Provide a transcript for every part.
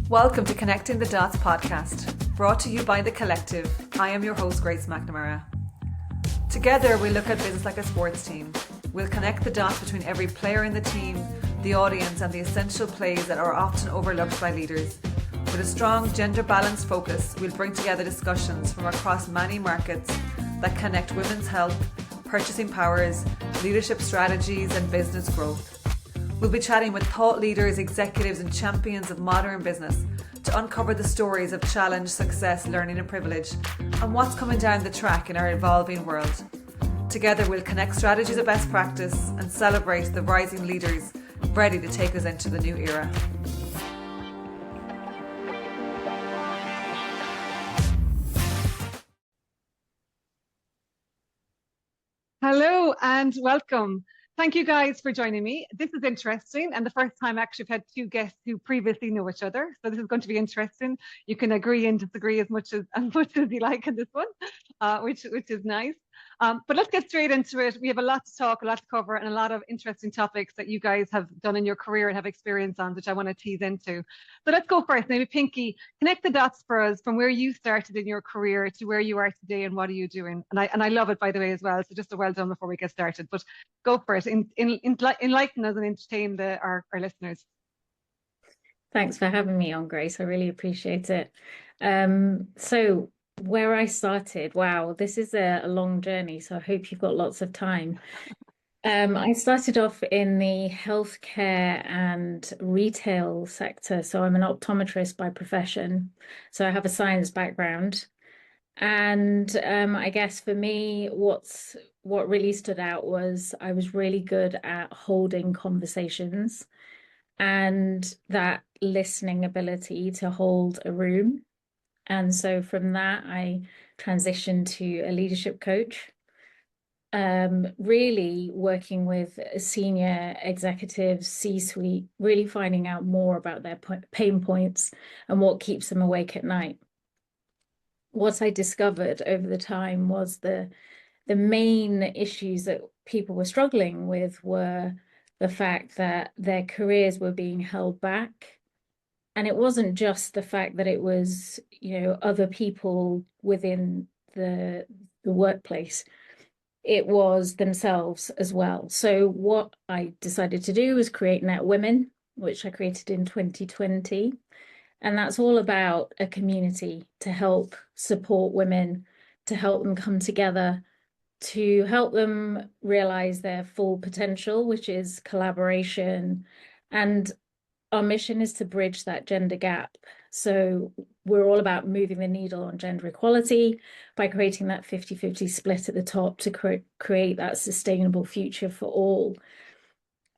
Welcome to Connecting the Dots podcast, brought to you by The Collective. I am your host, Grace McNamara. Together, we look at business like a sports team. We'll connect the dots between every player in the team, the audience, and the essential plays that are often overlooked by leaders. With a strong gender-balanced focus, we'll bring together discussions from across many markets that connect women's health, purchasing powers, leadership strategies, and business growth. We'll be chatting with thought leaders, executives, and champions of modern business to uncover the stories of challenge, success, learning, and privilege, and what's coming down the track in our evolving world. Together, we'll connect strategies of best practice and celebrate the rising leaders ready to take us into the new era. Hello and welcome. Thank you guys for joining me. This is interesting, and the first time actually I've had two guests who previously know each other. So this is going to be interesting. You can agree and disagree as much as you like in this one, which is nice. But let's get straight into it. We have a lot to talk, a lot to cover, and a lot of interesting topics that you guys have done in your career and have experience on, which I want to tease into. So let's go first. Maybe Pinky, connect the dots for us from where you started in your career to where you are today, and what are you doing? And I love it, by the way, as well. So just a well done before we get started. But go for it. Enlighten us and entertain our listeners. Thanks for having me on, Grace. I really appreciate it. So where I started, wow, this is a long journey, so I hope you've got lots of time. I started off in the healthcare and retail sector. So I'm an optometrist by profession. So I have a science background. And I guess for me, what really stood out was I was really good at holding conversations and that listening ability to hold a room. And so from that, I transitioned to a leadership coach, really working with senior executives, C-suite, really finding out more about their pain points and what keeps them awake at night. What I discovered over the time was the main issues that people were struggling with were the fact that their careers were being held back. And it wasn't just the fact that it was, other people within the workplace. It was themselves as well. So what I decided to do was create Netwomen, which I created in 2020. And that's all about a community to help support women, to help them come together, to help them realize their full potential, which is collaboration. And our mission is to bridge that gender gap. So we're all about moving the needle on gender equality by creating that 50-50 split at the top to create that sustainable future for all.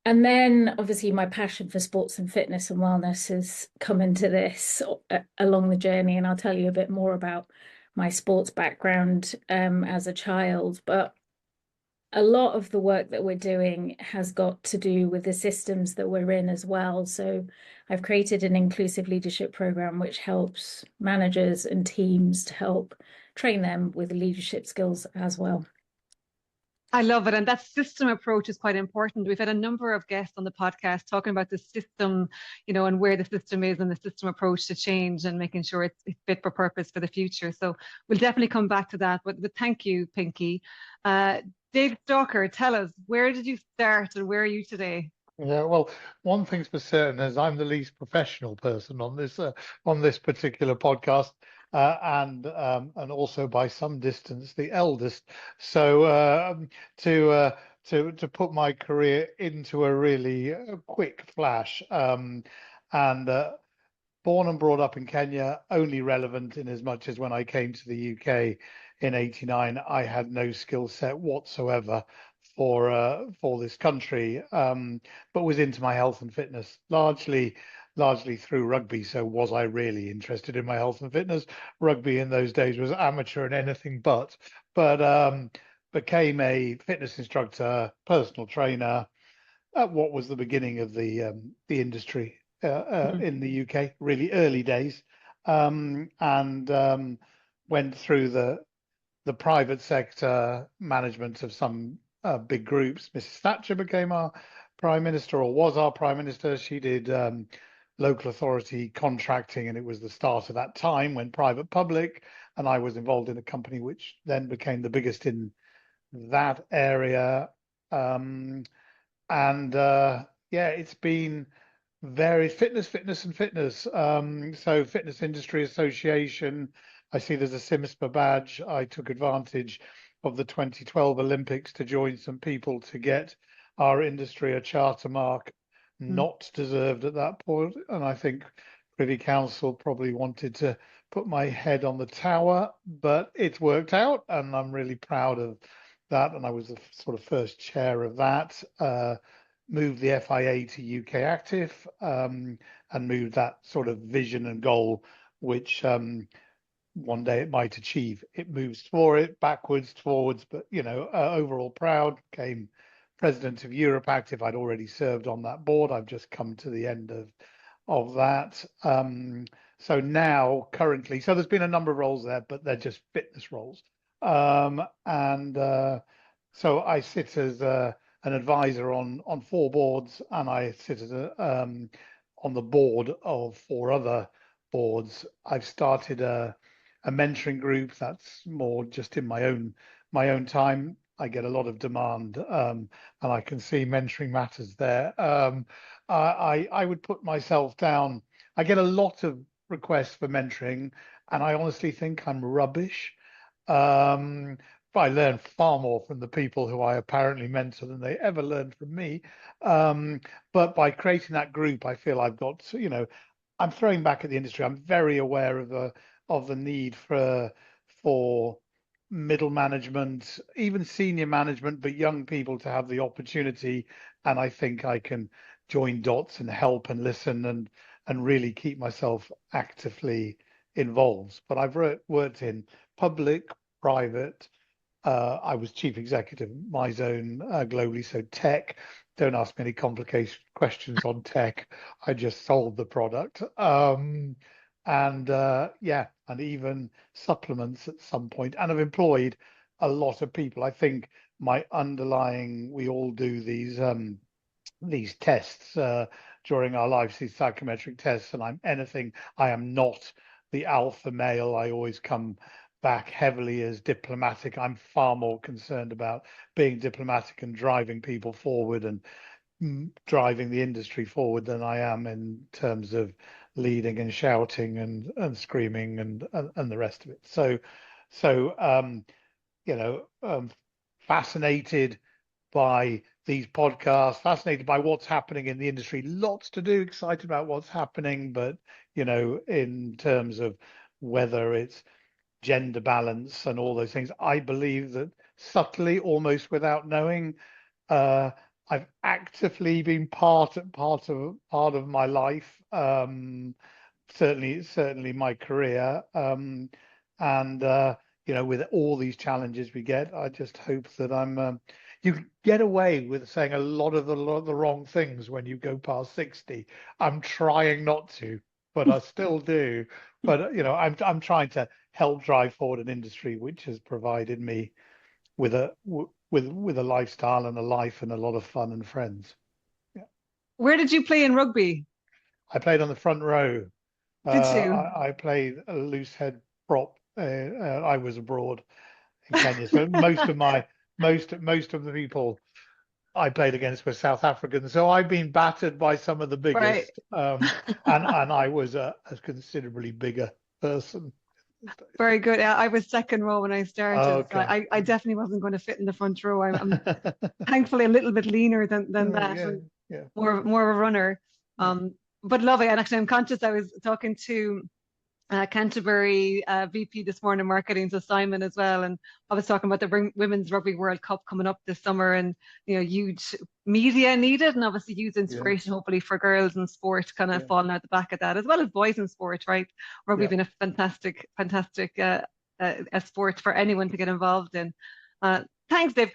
And then obviously my passion for sports and fitness and wellness has come into this along the journey. And I'll tell you a bit more about my sports background as a child. But a lot of the work that we're doing has got to do with the systems that we're in as well. So I've created an inclusive leadership program, which helps managers and teams to help train them with leadership skills as well. I love it. And that system approach is quite important. We've had a number of guests on the podcast talking about the system, and where the system is and the system approach to change and making sure it's fit for purpose for the future. So we'll definitely come back to that. But thank you, Pinky. Dave Stalker, tell us, where did you start and where are you today? Yeah, well, one thing's for certain is I'm the least professional person on this particular podcast, and also by some distance the eldest. So to put my career into a really quick flash, and born and brought up in Kenya, only relevant in as much as when I came to the UK in '89, I had no skill set whatsoever for this country, but was into my health and fitness largely through rugby. So was I really interested in my health and fitness? Rugby in those days was amateur and anything but became a fitness instructor, personal trainer at what was the beginning of the industry in the UK, really early days, and went through the private sector management of some big groups. Mrs. Thatcher became our prime minister, or was our prime minister. She did local authority contracting, and it was the start of that time when private public, and I was involved in a company which then became the biggest in that area. Yeah, it's been very fitness and fitness. So Fitness Industry Association, I see there's a SIMSPA badge. I took advantage of the 2012 Olympics to join some people to get our industry a charter mark, not deserved at that point. And I think Privy Council probably wanted to put my head on the tower, but it's worked out, and I'm really proud of that. And I was the sort of first chair of that. Moved the FIA to UK Active, and moved that sort of vision and goal, which one day it might achieve. It moves for it, backwards, forwards, but overall proud. Became president of Europe Active. I'd already served on that board. I've just come to the end of that. So now currently, so there's been a number of roles there, but they're just fitness roles. So I sit as an advisor on 4 boards, and I sit as on the board of 4 other boards. I've started a mentoring group that's more just in my own time. I get a lot of demand, and I can see mentoring matters there. I would put myself down. I get a lot of requests for mentoring, and I honestly think I'm rubbish. I learn far more from the people who I apparently mentor than they ever learned from me. But by creating that group, I feel I've got, I'm throwing back at the industry. I'm very aware of the need for middle management, even senior management, but young people to have the opportunity. And I think I can join dots and help and listen and really keep myself actively involved. But I've worked in public, private. I was chief executive of my zone globally, so tech. Don't ask me any complicated questions on tech. I just sold the product. And even supplements at some point. And I've employed a lot of people. I think we all do these tests during our lives, these psychometric tests, and I am not the alpha male. I always come back heavily as diplomatic. I'm far more concerned about being diplomatic and driving people forward and driving the industry forward than I am in terms of leading and shouting and screaming and the rest of it. So fascinated by these podcasts, fascinated by what's happening in the industry. Lots to do, excited about what's happening, but in terms of whether it's gender balance and all those things, I believe that subtly, almost without knowing, I've actively been part of my life, certainly my career, with all these challenges we get, I just hope that you get away with saying a lot of the wrong things when you go past 60. I'm trying not to, but I still do. But I'm trying to help drive forward an industry which has provided me with a lifestyle and a life and a lot of fun and friends. Yeah. Where did you play in rugby? I played on the front row. Did you? I played a loose head prop. I was abroad in Kenya, so most of the people I played against were South Africans. So I've been battered by some of the biggest, and I was a considerably bigger person. Very good. I was second row when I started. Okay. So I definitely wasn't going to fit in the front row. I'm thankfully a little bit leaner than that, and more of a runner. But lovely. And actually, I'm conscious. I was talking to Canterbury VP this morning, marketing, so Simon as well, and I was talking about the Women's Rugby World Cup coming up this summer, and huge media needed, and obviously huge inspiration, hopefully, for girls in sport, kind of falling out the back of that, as well as boys in sport, right? Rugby being a fantastic a sport for anyone to get involved in. Thanks, Dave.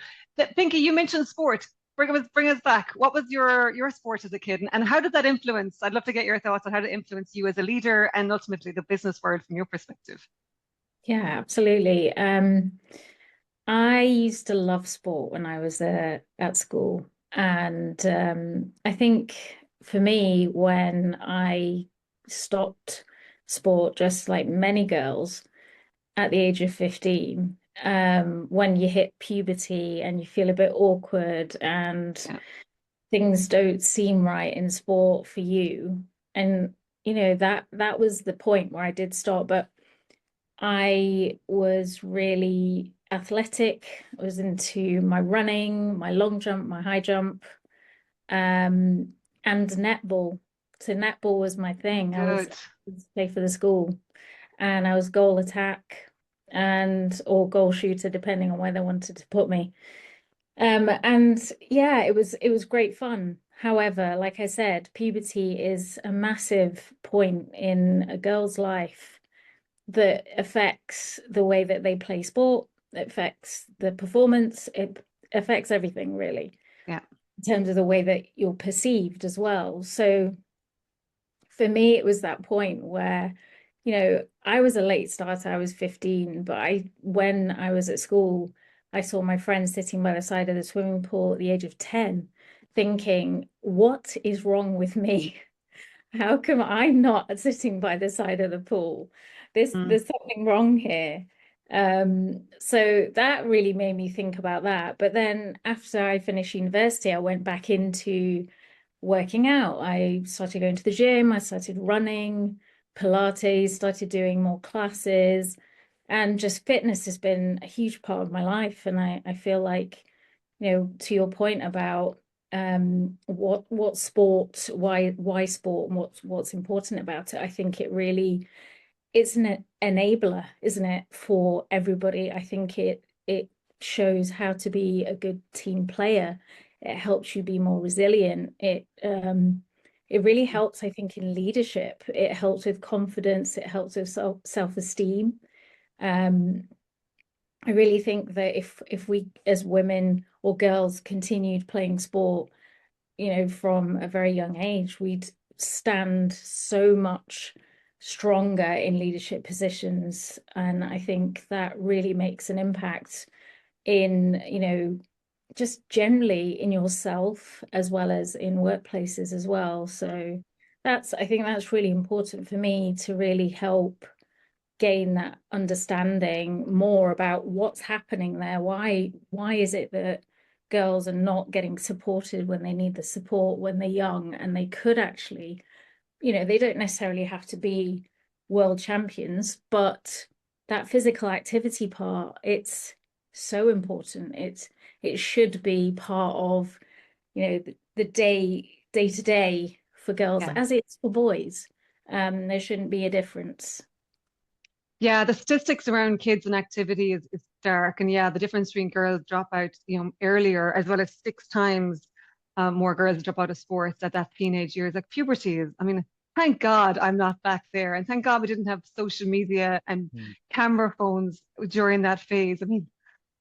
Pinky, you mentioned sport. Bring us back. What was your sport as a kid, and how did that influence? I'd love to get your thoughts on how to influence you as a leader and ultimately the business world from your perspective. Yeah, absolutely. I used to love sport when I was at school, and I think for me, when I stopped sport, just like many girls at the age of 15, when you hit puberty and you feel a bit awkward and Yeah. things don't seem right in sport for you. And that was the point where I did stop. But I was really athletic. I was into my running, my long jump, my high jump, and netball. So netball was my thing. I was Good. play for the school, and I was goal attack and or goal shooter, depending on where they wanted to put me. And yeah, it was great fun. However, like I said, puberty is a massive point in a girl's life that affects the way that they play sport, it affects the performance, it affects everything really, Yeah. in terms of the way that you're perceived as well. So for me, it was that point where, I was a late starter. I was 15, but when I was at school, I saw my friend sitting by the side of the swimming pool at the age of 10, thinking, what is wrong with me? How come I'm not sitting by the side of the pool? There's something wrong here. So that really made me think about that. But then after I finished university, I went back into working out. I started going to the gym, I started running, Pilates, started doing more classes, and just fitness has been a huge part of my life. And I feel like, to your point about what sport, why sport, and what's important about it, I think it's an enabler, isn't it, for everybody. I think it shows how to be a good team player. It helps you be more resilient. It really helps, I think, in leadership. It helps with confidence. It helps with self-esteem. I really think that if we as women or girls continued playing sport, from a very young age, we'd stand so much stronger in leadership positions. And I think that really makes an impact in, just generally in yourself as well as in workplaces as well. So I think that's really important for me to really help gain that understanding more about what's happening there. Why is it that girls are not getting supported when they need the support when they're young, and they could actually, they don't necessarily have to be world champions, but that physical activity part, it's so important. It should be part of, the day to day for girls, Yeah. as it's for boys. There shouldn't be a difference. Yeah, the statistics around kids and activity is stark. And yeah, the difference between girls drop out, earlier, as well as 6 times more girls drop out of sports at that teenage years. Like puberty is, I mean, thank God I'm not back there. And thank God we didn't have social media and camera phones during that phase. I mean,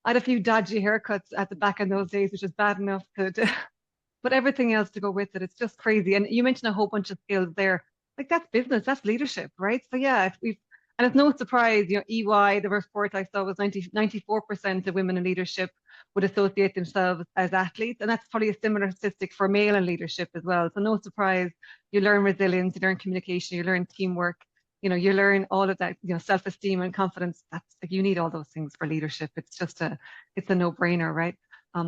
I had a few dodgy haircuts at the back in those days, which is bad enough but everything else to go with it. It's just crazy. And you mentioned a whole bunch of skills there. Like that's business, that's leadership, right? So yeah, if we've and it's no surprise, EY, the report I saw was 94% of women in leadership would associate themselves as athletes. And that's probably a similar statistic for male in leadership as well. So no surprise, you learn resilience, you learn communication, you learn teamwork, you learn all of that, self-esteem and confidence. That's like you need all those things for leadership. It's a no-brainer, right?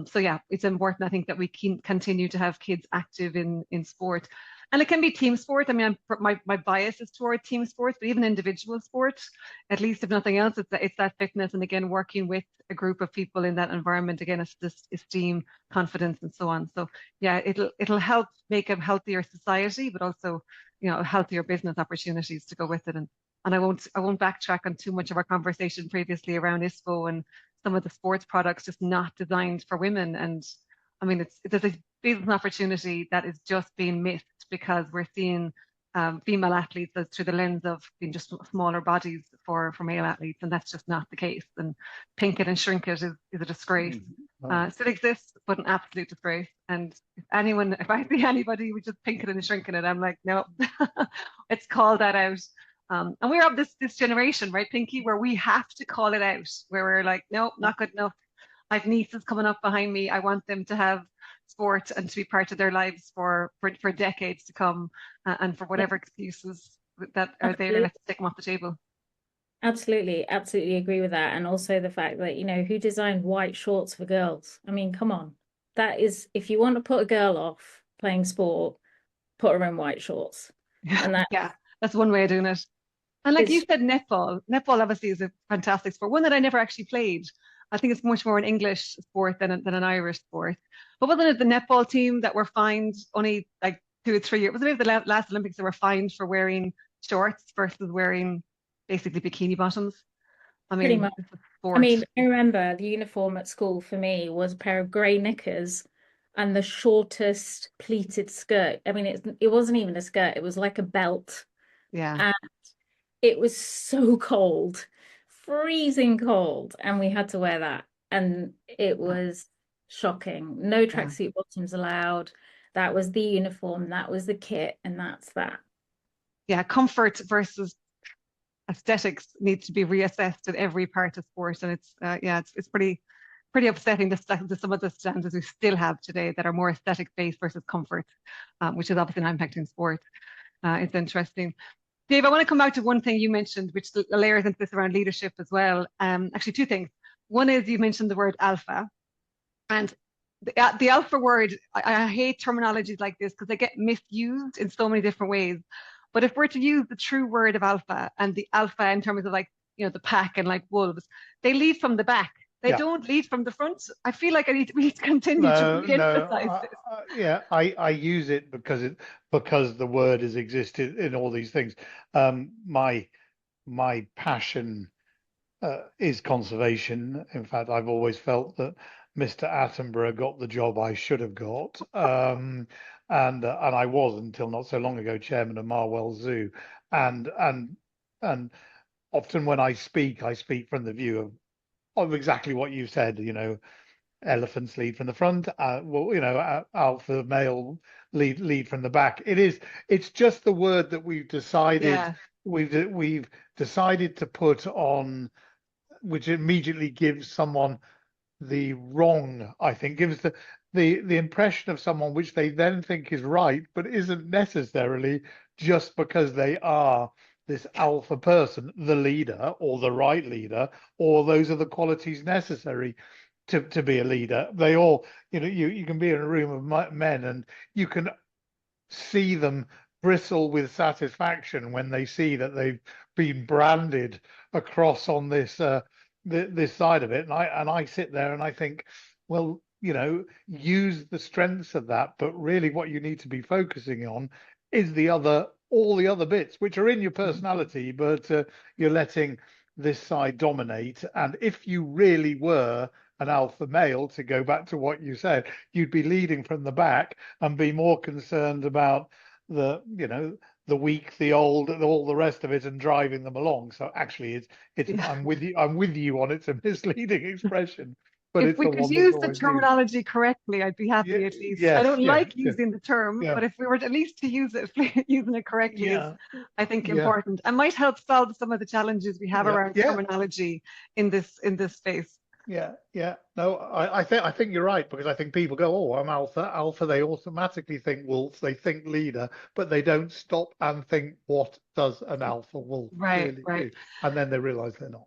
So yeah, it's important, I think, that we can continue to have kids active in sport. And it can be team sport. I mean, my bias is toward team sports, but even individual sports, at least if nothing else, it's that fitness. And again, working with a group of people in that environment, again, it's this esteem, confidence, and so on. So yeah, it'll help make a healthier society, but also, healthier business opportunities to go with it. And I won't backtrack on too much of our conversation previously around ISPO and some of the sports products just not designed for women. And I mean, there's a business opportunity that is just being missed because we're seeing female athletes as through the lens of being just smaller bodies for male athletes, and that's just not the case. And pink it and shrink it is a disgrace. Still exists, but an absolute disgrace. And if I see anybody with just pink it and shrinking it, I'm like, no, let's call that out. And we're of this generation, right, Pinky, where we have to call it out, where we're like, no, not good enough. I have nieces coming up behind me. I want them to have, sport and to be part of their lives for decades to come, and for whatever excuses that are there, let's take them off the table. Absolutely, absolutely agree with that. And also the fact that, who designed white shorts for girls? I mean, come on. That is, if you want to put a girl off playing sport, put her in white shorts. And that's one way of doing it. And like you said, netball obviously is a fantastic sport, one that I never actually played. I think it's much more an English sport than an Irish sport. But wasn't it the netball team that were fined only like 2 or 3 years? Wasn't it the last Olympics that were fined for wearing shorts versus wearing basically bikini bottoms? I mean, pretty much. I mean, I remember the uniform at school for me was a pair of grey knickers and the shortest pleated skirt. I mean, it wasn't even a skirt, it was like a belt. Yeah. And it was so cold, freezing cold, and we had to wear that. And it was shocking. No tracksuit bottoms allowed. That was the uniform, that was the kit, and that's that. Yeah, comfort versus aesthetics needs to be reassessed at every part of sport, and it's pretty upsetting some of the standards we still have today that are more aesthetic based versus comfort, which is obviously not impacting sport. It's interesting. Dave, I want to come back to one thing you mentioned, which layers into this around leadership as well. Actually, 2 things. One is you mentioned the word alpha, and the alpha word. I hate terminologies like this because they get misused in so many different ways. But if we're to use the true word of alpha, and the alpha in terms of like, the pack and like wolves, they lead from the back. They don't lead from the front. I feel like we need to continue to re-emphasize this. I use it because the word has existed in all these things. My passion is conservation. In fact, I've always felt that Mr. Attenborough got the job I should have got. And I was, until not so long ago, chairman of Marwell Zoo. And often when I speak from the view of exactly what you said. Elephants lead from the front. Alpha male lead from the back. It's just the word that we've decided we've decided to put on, which immediately gives someone the wrong, I think, gives the impression of someone which they then think is right, but isn't necessarily, just because they are this alpha person, the leader or the right leader, or those are the qualities necessary to be a leader. They all, you can be in a room of men and you can see them bristle with satisfaction when they see that they've been branded across on this this side of it. And I sit there and I think, well, use the strengths of that, but really what you need to be focusing on is all the other bits which are in your personality, but you're letting this side dominate. And if you really were an alpha male, to go back to what you said, you'd be leading from the back and be more concerned about the weak, the old, all the rest of it, and driving them along. So actually I'm with you on it's a misleading expression. But if we could use the terminology correctly, I'd be happy at least. I don't like using the term, but if we were at least to use it, using it correctly is, I think, important, and might help solve some of the challenges we have around terminology in this space. No, I think you're right, because I think people go, oh, I'm alpha. They automatically think wolf, they think leader, but they don't stop and think, what does an alpha wolf really do? And then they realize they're not.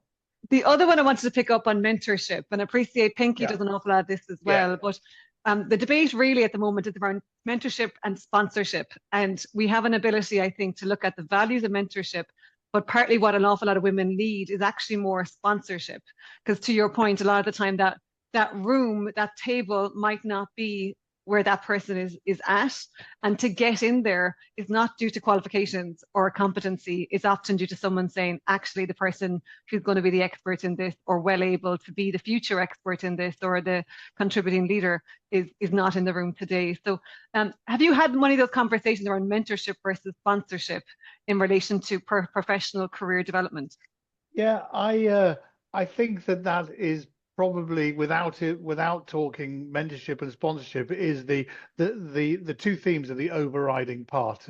The other one I wanted to pick up on mentorship, and I appreciate Pinky does an awful lot of this as well, but the debate really at the moment is around mentorship and sponsorship. And we have an ability, I think, to look at the values of mentorship, but partly what an awful lot of women need is actually more sponsorship. Because to your point, a lot of the time that room, that table might not be where that person is at, and to get in there is not due to qualifications or competency. It's often due to someone saying, actually, the person who's going to be the expert in this, or well able to be the future expert in this, or the contributing leader is not in the room today. So have you had one of those conversations around mentorship versus sponsorship in relation to professional career development? I think that is probably, without talking mentorship and sponsorship, is the 2 themes are the overriding part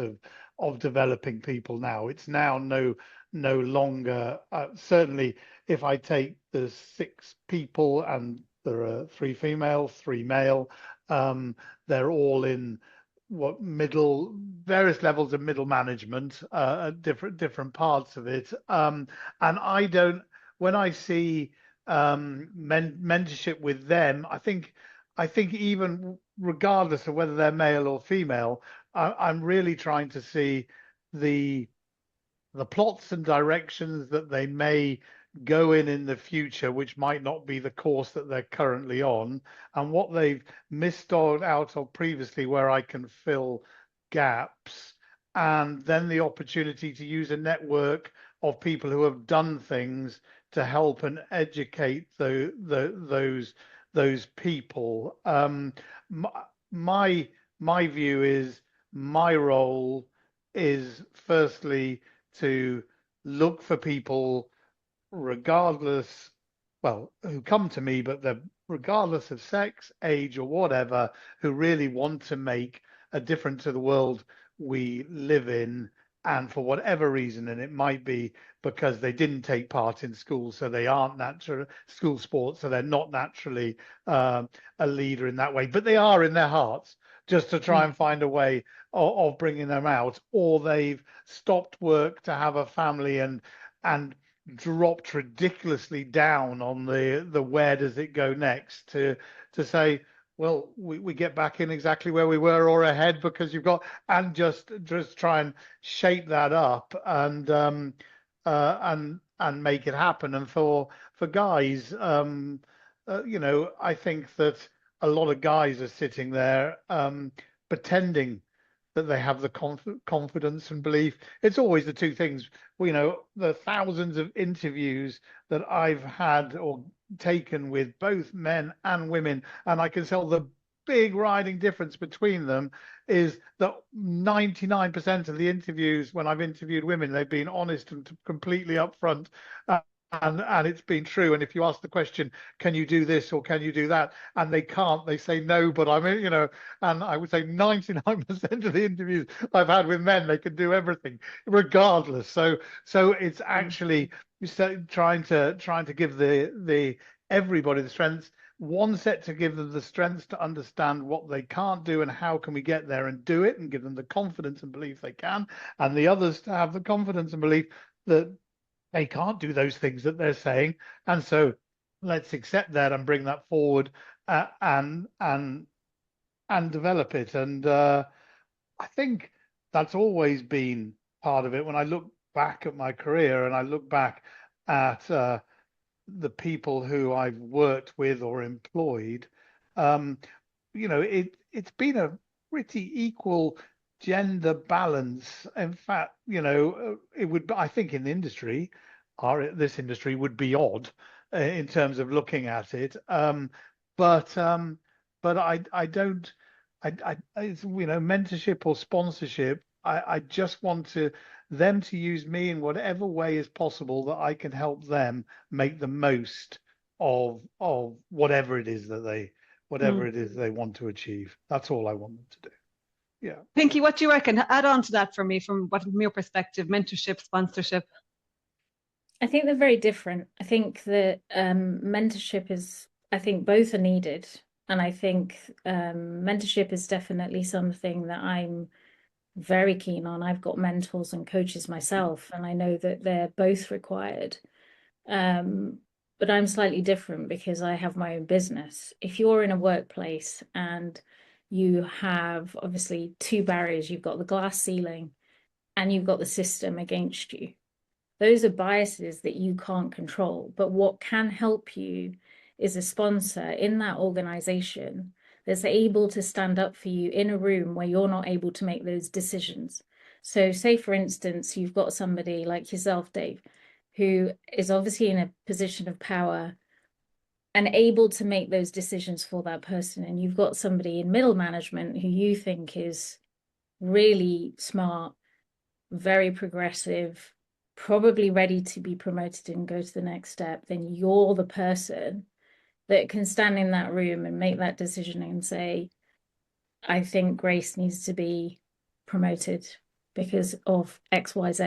of developing people now. It's now no longer, certainly if I take the 6 people and there are 3 female, 3 male, They're all in various levels of middle management, at different parts of it. And when I see mentorship with them, I think even regardless of whether they're male or female, I'm really trying to see the plots and directions that they may go in the future, which might not be the course that they're currently on, and what they've missed out of previously, where I can fill gaps, and then the opportunity to use a network of people who have done things to help and educate those people. My view is, my role is firstly to look for people regardless, well, who come to me, but they're regardless of sex, age, or whatever, who really want to make a difference to the world we live in. And for whatever reason, and it might be because they didn't take part in school, so they aren't natural school sports, so they're not naturally a leader in that way, but they are in their hearts, just to try and find a way of bringing them out, or they've stopped work to have a family and dropped ridiculously down on the where does it go next, to say, well, we get back in exactly where we were or ahead, because you've got, and just try and shape that up and make it happen. And for guys, I think that a lot of guys are sitting there pretending that they have the confidence and belief. It's always the two things. The thousands of interviews that I've had or taken with both men and women, and I can tell the big riding difference between them is that 99% of the interviews, when I've interviewed women, they've been honest and completely upfront. And it's been true. And if you ask the question, can you do this or can you do that, and they can't, they say no, but I mean, and I would say 99% of the interviews I've had with men, they can do everything regardless. So it's actually trying to give the everybody the strengths, one set to give them the strengths to understand what they can't do and how can we get there and do it, and give them the confidence and belief they can, and the others to have the confidence and belief that they can't do those things that they're saying. And so let's accept that and bring that forward, and develop it. And I think that's always been part of it. When I look back at my career and I look back at the people who I've worked with or employed, it's been a pretty equal gender balance. In fact, it would, I think, in the industry, this industry would be odd in terms of looking at it. But I don't, it's, mentorship or sponsorship. I just want them to use me in whatever way is possible that I can help them make the most of whatever it is that they want to achieve. That's all I want them to do. Yeah. Pinky, what do you reckon? Add on to that for me from your perspective, mentorship, sponsorship. I think they're very different. I think that mentorship is, I think both are needed. And I think mentorship is definitely something that I'm very keen on. I've got mentors and coaches myself, and I know that they're both required. But I'm slightly different because I have my own business. If you're in a workplace and you have obviously two barriers, you've got the glass ceiling and you've got the system against you. Those are biases that you can't control. But what can help you is a sponsor in that organization that's able to stand up for you in a room where you're not able to make those decisions. So say, for instance, you've got somebody like yourself, Dave, who is obviously in a position of power and able to make those decisions for that person. And you've got somebody in middle management who you think is really smart, very progressive, probably ready to be promoted and go to the next step. Then you're the person that can stand in that room and make that decision and say, I think Grace needs to be promoted because of X, Y, Z,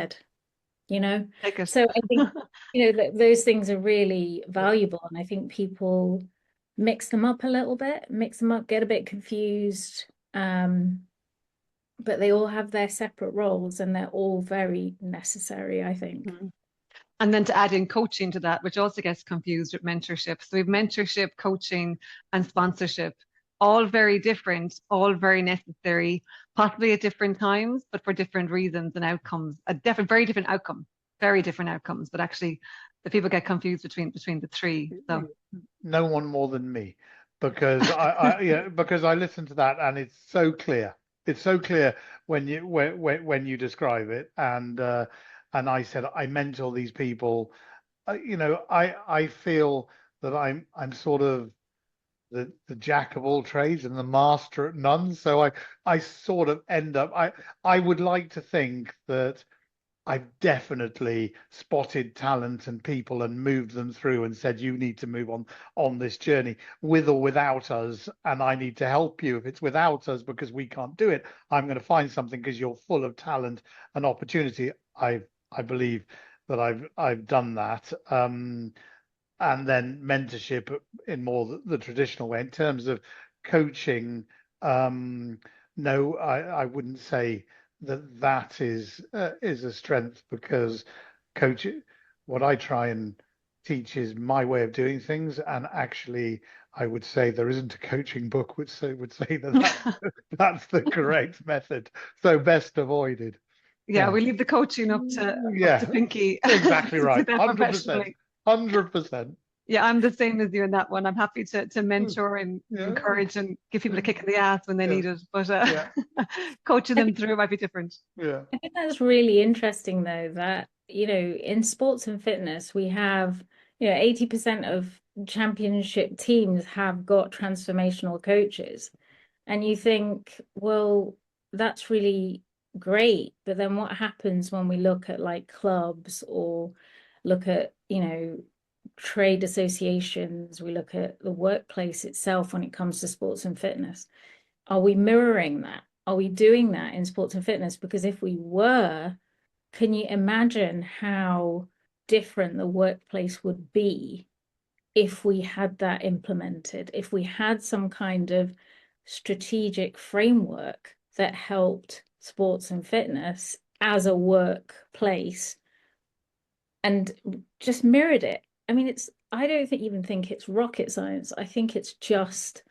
So I think, those things are really valuable. And I think people mix them up a little bit, get a bit confused. But they all have their separate roles and they're all very necessary, I think. Mhm. And then to add in coaching to that, which also gets confused with mentorship. So we have mentorship, coaching, and sponsorship, all very different, all very necessary, possibly at different times, but for different reasons and outcomes. Very different outcomes. But actually, the people get confused between the three. So No one more than me, because because I listen to that and it's so clear. It's so clear when you describe it, and I said I mentor these people. I feel that I'm sort of the jack of all trades and the master at none. So I sort of end up I would like to think that I've definitely spotted talent and people and moved them through and said, you need to move on this journey with or without us. And I need to help you. If it's without us because we can't do it, I'm going to find something because you're full of talent and opportunity. I believe that I've done that. And then mentorship in more the traditional way. In terms of coaching, no, I wouldn't say that is a strength, because what I try and teach is my way of doing things, and actually I would say there isn't a coaching book which would say that that's the correct method, so best avoided. yeah, we leave the coaching up to Pinky. Exactly right. To 100%. 100%. Yeah, I'm the same as you in that one. I'm happy to mentor and encourage and give people a kick in the ass when they need it, but coaching them through might be different. Yeah. I think that's really interesting, though, that, in sports and fitness, we have, 80% of championship teams have got transformational coaches. And you think, well, that's really great. But then what happens when we look at like clubs or look at, trade associations, we look at the workplace itself when it comes to sports and fitness? Are we mirroring that? Are we doing that in sports and fitness? Because if we were, can you imagine how different the workplace would be if we had that implemented, if we had some kind of strategic framework that helped sports and fitness as a workplace and just mirrored it? I mean, I don't even think it's rocket science. I think it's just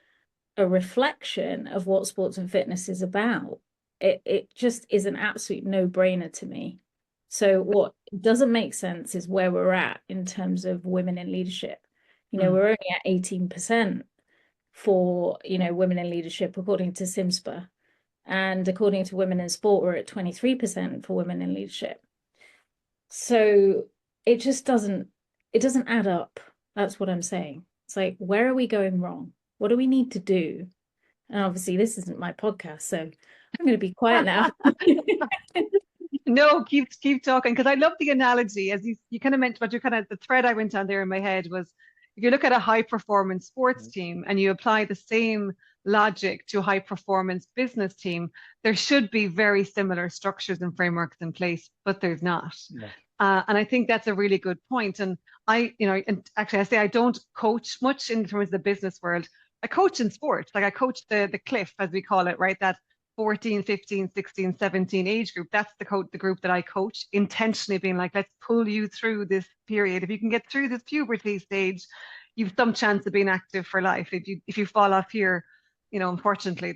a reflection of what sports and fitness is about. It just is an absolute no-brainer to me. So what doesn't make sense is where we're at in terms of women in leadership. We're only at 18% for, women in leadership, according to SIMSPA. And according to Women in Sport, we're at 23% for women in leadership. So it just doesn't add up. That's what I'm saying. It's like, where are we going wrong? What do we need to do? And obviously this isn't my podcast, so I'm going to be quiet now. No, keep talking, because I love the analogy, as you kind of mentioned, but the thread I went on there in my head was, if you look at a high performance sports team and you apply the same logic to a high performance business team, there should be very similar structures and frameworks in place, but there's not. No. And I think that's a really good point. And and actually I say I don't coach much in terms of the business world. I coach in sport. Like I coach the cliff, as we call it, right? That 14, 15, 16, 17 age group. That's the group that I coach, intentionally being like, let's pull you through this period. If you can get through this puberty stage, you've some chance of being active for life. If you fall off here, unfortunately,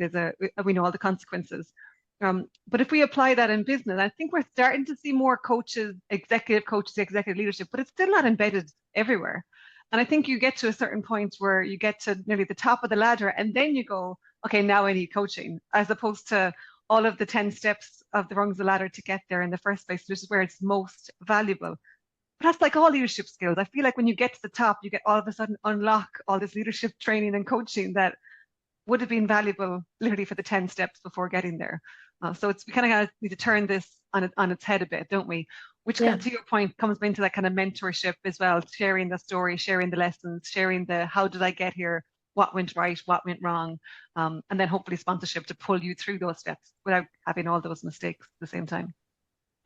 we know all the consequences. But if we apply that in business, I think we're starting to see more executive leadership, but it's still not embedded everywhere. And I think you get to a certain point where you get to nearly the top of the ladder, and then you go, okay, now I need coaching, as opposed to all of the 10 steps of the rungs of the ladder to get there in the first place, which is where it's most valuable. But that's like all leadership skills. I feel like when you get to the top, you get all of a sudden unlock all this leadership training and coaching that would have been valuable literally for the 10 steps before getting there. So we kind of need to turn this on its head a bit, don't we? Which, to your point, comes into that kind of mentorship as well, sharing the story, sharing the lessons, sharing the how did I get here, what went right, what went wrong, and then hopefully sponsorship to pull you through those steps without having all those mistakes at the same time.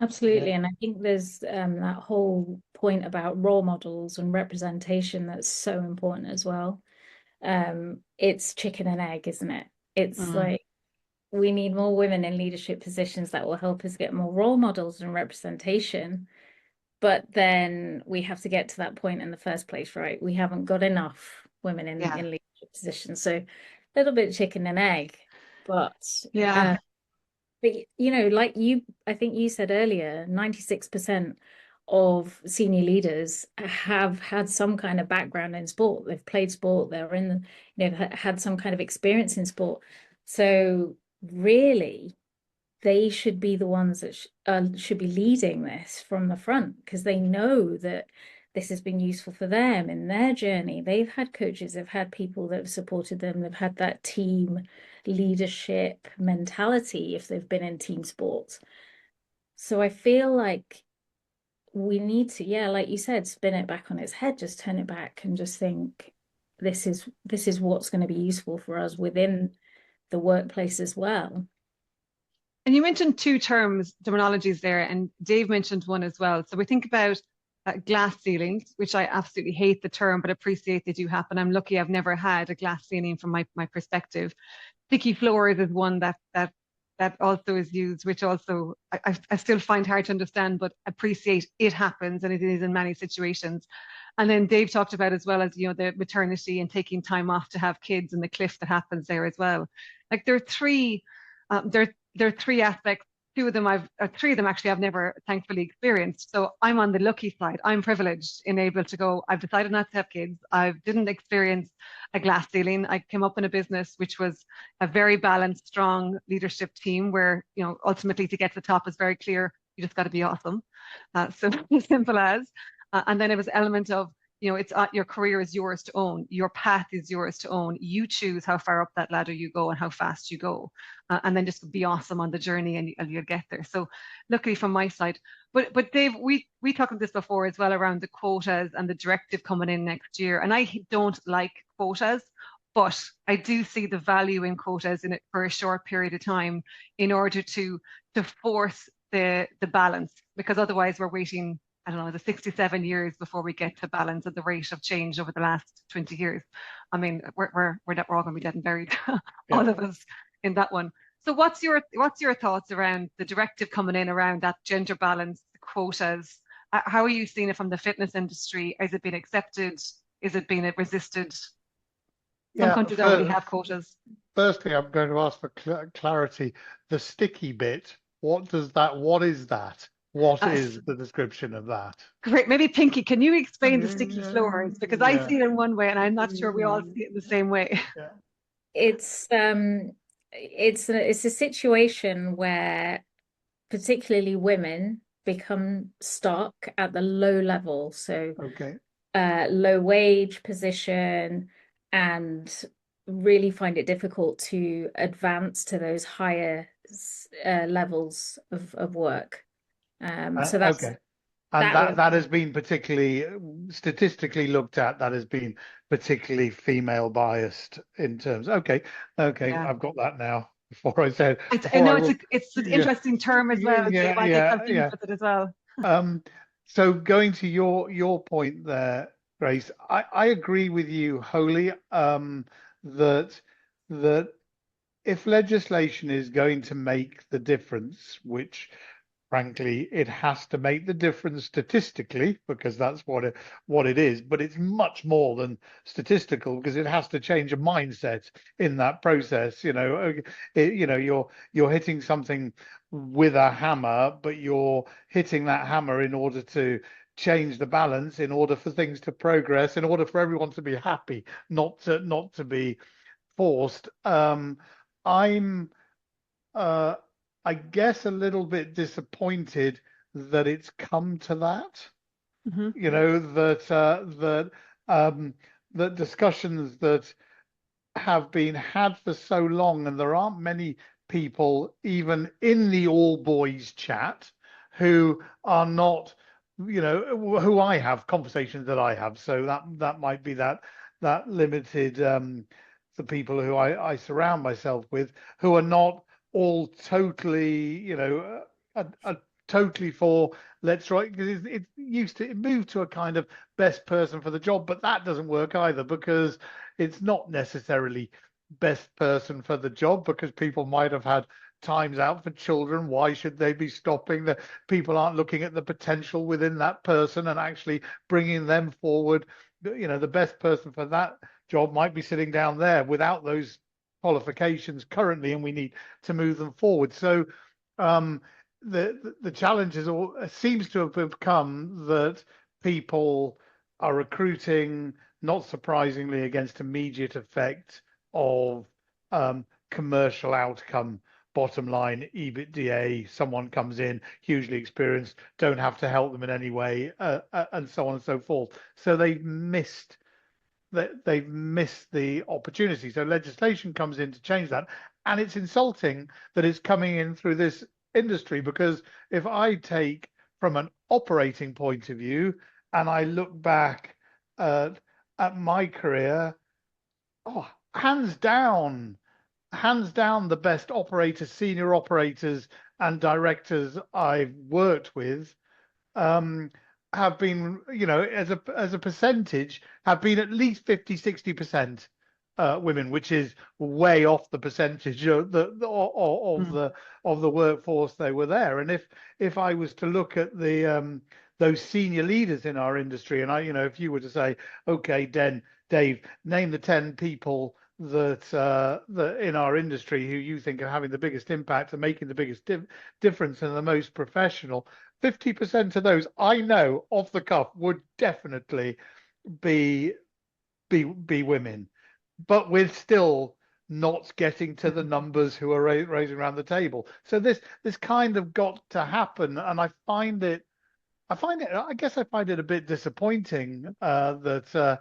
Absolutely. And I think there's that whole point about role models and representation that's so important as well. It's chicken and egg, isn't it? It's Mm. like we need more women in leadership positions that will help us get more role models and representation. But then we have to get to that point in the first place, right? We haven't got enough women in Yeah. leadership positions. So a little bit chicken and egg. But Yeah. but you know, like I think you said earlier, 96% of senior leaders have had some kind of background in sport. They've played sport, they're in, you know, had some kind of experience in sport. So really, they should be the ones that should be leading this from the front, because they know that this has been useful for them in their journey. They've had coaches, they've had people that have supported them, they've had that team leadership mentality if they've been in team sports. So I feel like we need to, yeah, like you said, spin it back on its head, just turn it back and just think this is what's going to be useful for us within the workplace as well. And you mentioned two terminologies there, and Dave mentioned one as well. So we think about glass ceilings, which I absolutely hate the term, but appreciate they do happen. I'm lucky I've never had a glass ceiling from my perspective. Sticky floors is one that also is used, which also I still find hard to understand, but appreciate it happens, and it is in many situations. And then Dave talked about as well as, you know, the maternity and taking time off to have kids and the cliff that happens there as well. Like there are three, there are three aspects. Three of them actually I've never thankfully experienced. So I'm on the lucky side. I'm privileged in able to go. I've decided not to have kids. I didn't experience a glass ceiling. I came up in a business which was a very balanced, strong leadership team where, you know, ultimately to get to the top is very clear. You just got to be awesome. So simple as. And then it was element of, you know, it's your career is yours to own. Your path is yours to own. You choose how far up that ladder you go and how fast you go, and then just be awesome on the journey, and you'll get there. So, luckily from my side. But Dave, we talked about this before as well around the quotas and the directive coming in next year. And I don't like quotas, but I do see the value in quotas in it for a short period of time in order to force the balance, because otherwise we're waiting, I don't know, the 67 years before we get to balance at the rate of change over the last 20 years. I mean, we're all going to be dead and buried, all of us in that one. So what's your thoughts around the directive coming in around that gender balance, the quotas? How are you seeing it from the fitness industry? Has it been accepted? Is it being resisted? Some countries already have quotas. Firstly, I'm going to ask for clarity. The sticky bit, what is that? What is the description of that? Great. Maybe Pinky, can you explain the sticky floors? Because I see it in one way and I'm not sure we all see it the same way. Yeah. It's a situation where particularly women become stuck at the low level. So Okay. Low wage position, and really find it difficult to advance to those higher levels of work. So that's okay. And that has been particularly statistically looked at. That has been particularly female biased in terms. Okay, yeah. I've got that now. Before I said, it's an interesting term as well. Yeah, I think with it as well. So going to your point there, Grace, I agree with you wholly. That if legislation is going to make the difference, which frankly, it has to make the difference statistically, because that's what it is. But it's much more than statistical, because it has to change a mindset in that process. You know, you're hitting something with a hammer, but you're hitting that hammer in order to change the balance, in order for things to progress, in order for everyone to be happy, not to be forced. I'm I guess a little bit disappointed that it's come to that. Mm-hmm. You know, that discussions that have been had for so long, and there aren't many people even in the all boys chat who are not, you know, who I have conversations that I have. So that might be that limited the people who I surround myself with, who are not all totally, you know, totally for let's write, because it moved to a kind of best person for the job, but that doesn't work either, because it's not necessarily best person for the job, because people might have had times out for children. Why should they be stopping? The people aren't looking at the potential within that person and actually bringing them forward. The best person for that job might be sitting down there without those qualifications currently, and we need to move them forward. So the challenge seems to have become that people are recruiting, not surprisingly, against immediate effect of commercial outcome, bottom line, EBITDA. Someone comes in hugely experienced, don't have to help them in any way, and so on and so forth. So they've missed the opportunity. So legislation comes in to change that, and it's insulting that it's coming in through this industry, because if I take from an operating point of view and I look back at my career, hands down the best operators, senior operators and directors I've worked with have been, as a percentage, have been at least 50-60% women, which is way off the percentage of the workforce they were there. And if I was to look at the those senior leaders in our industry, and if you were to say, okay, Dave, name the 10 people that in our industry who you think are having the biggest impact and making the biggest difference and the most professional, 50% of those I know off the cuff would definitely be women, but we're still not getting to the numbers who are raising around the table. So this kind of got to happen, and I find it a bit disappointing that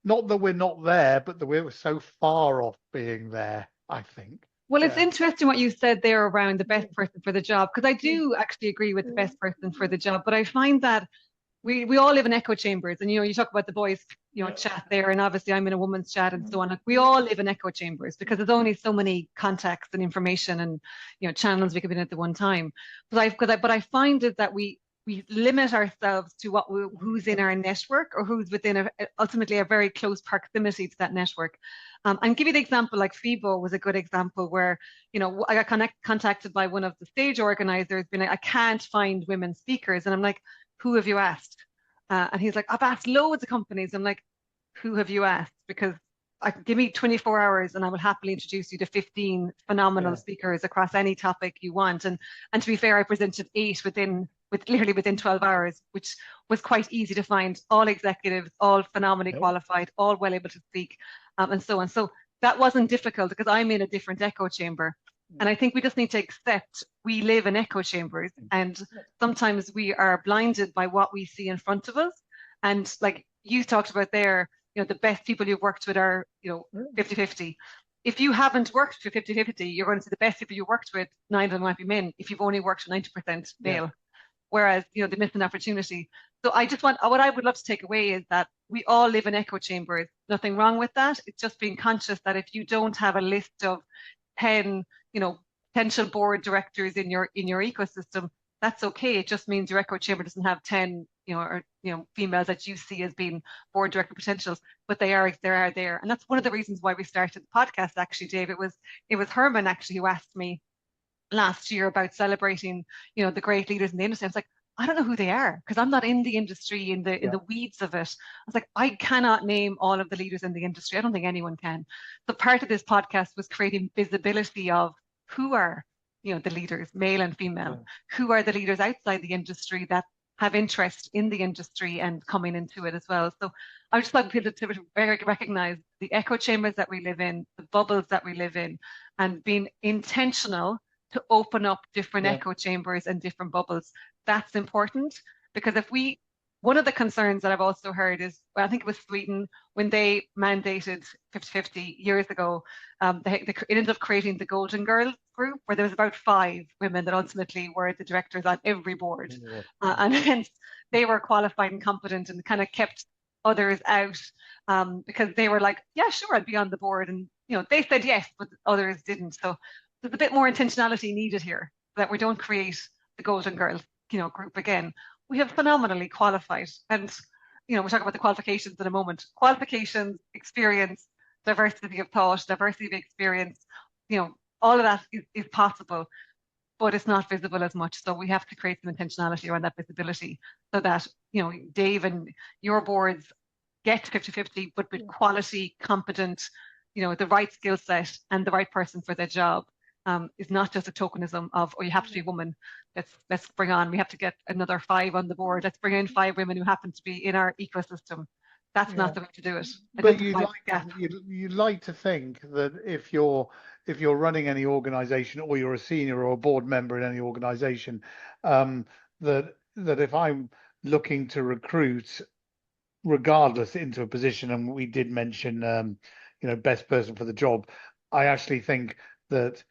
not that we're not there, but that we're so far off being there, I think. Well, it's interesting what you said there around the best person for the job, because I do actually agree with the best person for the job, but I find that we all live in echo chambers, and you talk about the boys chat there, and obviously I'm in a woman's chat and so on. We all live in echo chambers because there's only so many contacts and information and channels we can be in at the one time. But I find it that we limit ourselves to who's in our network, or who's within ultimately a very close proximity to that network. And give you the example, like FIBO was a good example where, I got contacted by one of the stage organizers being like, I can't find women speakers. And I'm like, who have you asked? And he's like, I've asked loads of companies. I'm like, who have you asked? Because give me 24 hours and I will happily introduce you to 15 phenomenal speakers across any topic you want. And to be fair, I presented 8 literally within 12 hours, which was quite easy to find, all executives, all phenomenally qualified, all well able to speak, and so on. So that wasn't difficult because I'm in a different echo chamber. And I think we just need to accept we live in echo chambers, and sometimes we are blinded by what we see in front of us. And like you talked about there, the best people you've worked with are, 50-50. If you haven't worked with 50-50, you're going to see the best people you worked with, 9 of them might be men, if you've only worked with 90% male. Whereas, they miss an opportunity. So what I would love to take away is that we all live in echo chambers. Nothing wrong with that. It's just being conscious that if you don't have a list of 10, potential board directors in your ecosystem, that's okay. It just means your echo chamber doesn't have 10, females that you see as being board director potentials, but they are there. And that's one of the reasons why we started the podcast, actually, Dave. It was Herman actually who asked me last year about celebrating, the great leaders in the industry. I was like, I don't know who they are because I'm not in the industry, in the weeds of it. I was like, I cannot name all of the leaders in the industry. I don't think anyone can. So part of this podcast was creating visibility of who are, the leaders, male and female, who are the leaders outside the industry that have interest in the industry and coming into it as well. So I just like people to recognize the echo chambers that we live in, the bubbles that we live in, and being intentional to open up different echo chambers and different bubbles. That's important, because one of the concerns that I've also heard is, I think it was Sweden, when they mandated 50-50 years ago, it ended up creating the Golden Girls group, where there was about 5 women that ultimately were the directors on every board. And hence they were qualified and competent and kind of kept others out, because they were like, yeah, sure, I'd be on the board. And, they said yes, but others didn't. So there's a bit more intentionality needed here, that we don't create the Golden Girls, group again. We have phenomenally qualified, and we'll talk about the qualifications in a moment. Qualifications, experience, diversity of thought, diversity of experience, all of that is possible, but it's not visible as much. So we have to create some intentionality around that visibility so that, Dave and your boards get to 50-50, but with quality, competent, the right skill set and the right person for their job. Is not just a tokenism of, oh, you have to be a woman. Let's bring on, we have to get another 5 on the board. Let's bring in 5 women who happen to be in our ecosystem. That's not the way to do it. But you'd like to think that if you're running any organization, or you're a senior or a board member in any organization, that if I'm looking to recruit regardless into a position, and we did mention best person for the job, I actually think that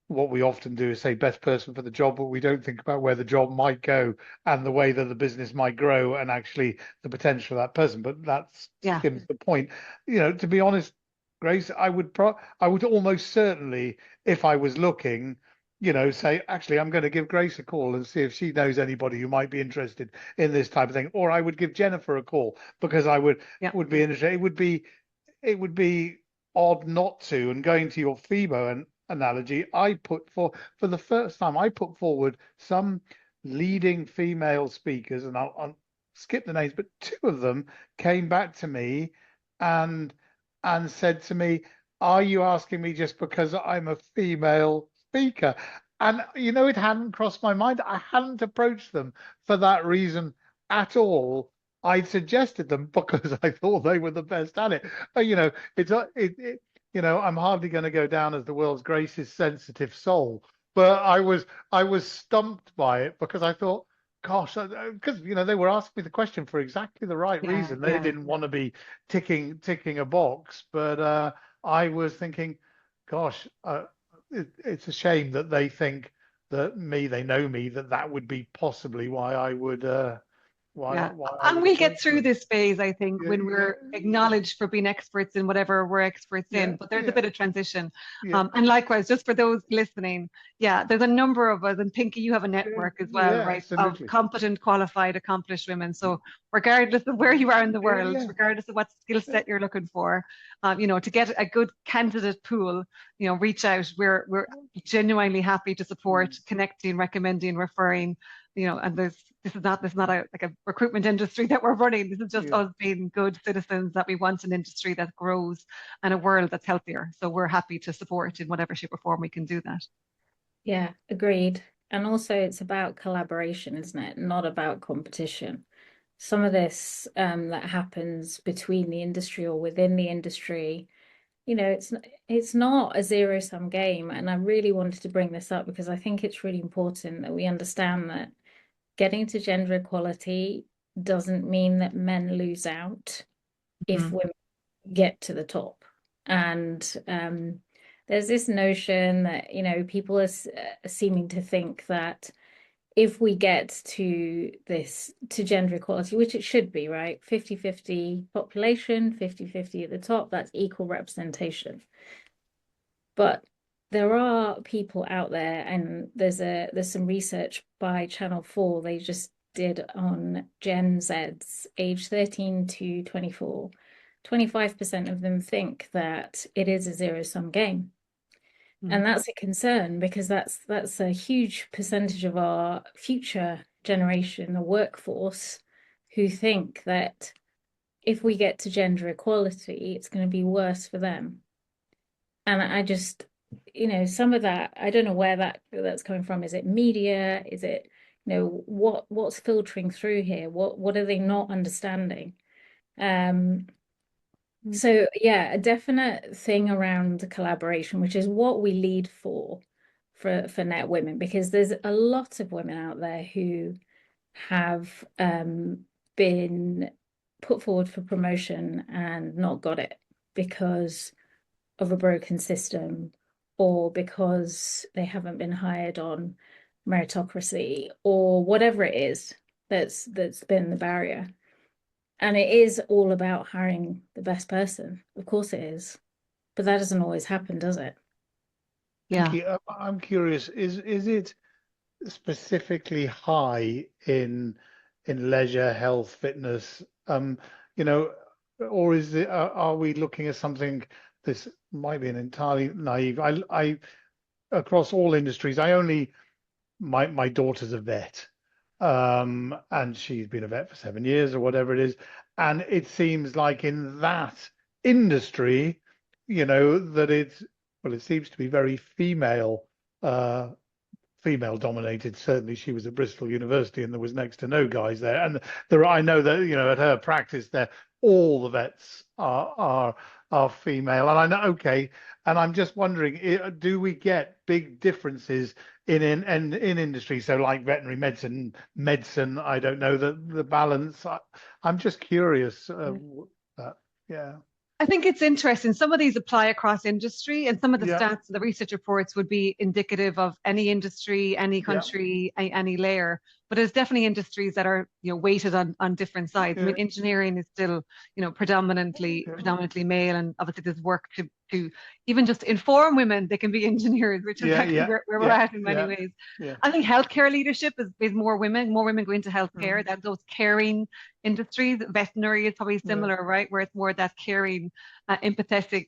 what we often do is say best person for the job, but we don't think about where the job might go and the way that the business might grow and actually the potential of that person. But that's skims the point. To be honest, Grace, I would almost certainly, if I was looking, say, actually, I'm going to give Grace a call and see if she knows anybody who might be interested in this type of thing. Or I would give Jennifer a call, because I would be interested. It would be odd not to. And going to your FIBO analogy, I put for the first time, I put forward some leading female speakers, and I'll skip the names, but 2 of them came back to me and said to me, are you asking me just because I'm a female speaker? And it hadn't crossed my mind. I hadn't approached them for that reason at all. I'd suggested them because I thought they were the best at it. I'm hardly going to go down as the world's greatest sensitive soul, but I was stumped by it, because I thought, gosh, because they were asking me the question for exactly the right reason. They didn't want to be ticking a box, but I was thinking, gosh, it's a shame that they think that they know me, that would be possibly why I would. And we'll get through this phase, I think, when we're acknowledged for being experts in whatever we're experts in, but there's a bit of transition. And likewise, just for those listening, there's a number of us, and Pinky, you have a network as well, right, absolutely, of competent, qualified, accomplished women. So regardless of where you are in the world, regardless of what skill set you're looking for, to get a good candidate pool, reach out. We're genuinely happy to support, connecting, recommending, referring. And this is not a recruitment industry that we're running. This is just us being good citizens, that we want an industry that grows and a world that's healthier. So we're happy to support in whatever shape or form we can do that. Yeah, agreed. And also it's about collaboration, isn't it? Not about competition. Some of this that happens between the industry or within the industry, it's not a zero-sum game. And I really wanted to bring this up because I think it's really important that we understand that getting to gender equality doesn't mean that men lose out if women get to the top. And there's this notion that, people are seeming to think that if we get to gender equality, which it should be, right? 50-50 population, 50-50 at the top, that's equal representation. But there are people out there, and there's some research by Channel 4 they just did on Gen Zs, age 13 to 24. 25% of them think that it is a zero-sum game. And that's a concern, because that's a huge percentage of our future generation, the workforce, who think that if we get to gender equality, it's going to be worse for them. And I just, some of that, I don't know where that's coming from. Is it media? Is it, what's filtering through here? What are they not understanding? So a definite thing around collaboration, which is what we lead for Netwomen, because there's a lot of women out there who have been put forward for promotion and not got it because of a broken system, or because they haven't been hired on meritocracy, or whatever it is that's been the barrier. And it is all about hiring the best person. Of course it is. But that doesn't always happen, does it? Yeah. I'm curious, is it specifically high in leisure, health, fitness? You know, or is it? Are we looking at something? This might be an entirely naive. I across all industries. I only my daughter's a vet, and she's been a vet for 7 years or whatever it is, and it seems like in that industry, that it seems to be very female dominated. Certainly she was at Bristol University and there was next to no guys there. And I know that, at her practice there, all the vets are female. And I know, okay. And I'm just wondering, do we get big differences in industry? So like veterinary medicine, I don't know the balance. I'm just curious. Yeah. I think it's interesting. Some of these apply across industry, and some of the Yeah. stats, the research reports would be indicative of any industry, any country, any layer. But there's definitely industries that are, weighted on different sides. I mean, engineering is still, predominantly male, and obviously there's work to even just inform women they can be engineers, which is actually where we're at in many ways. Yeah. I think healthcare leadership is more women go into healthcare, that those caring industries. Veterinary is probably similar, right? Where it's more that caring, empathetic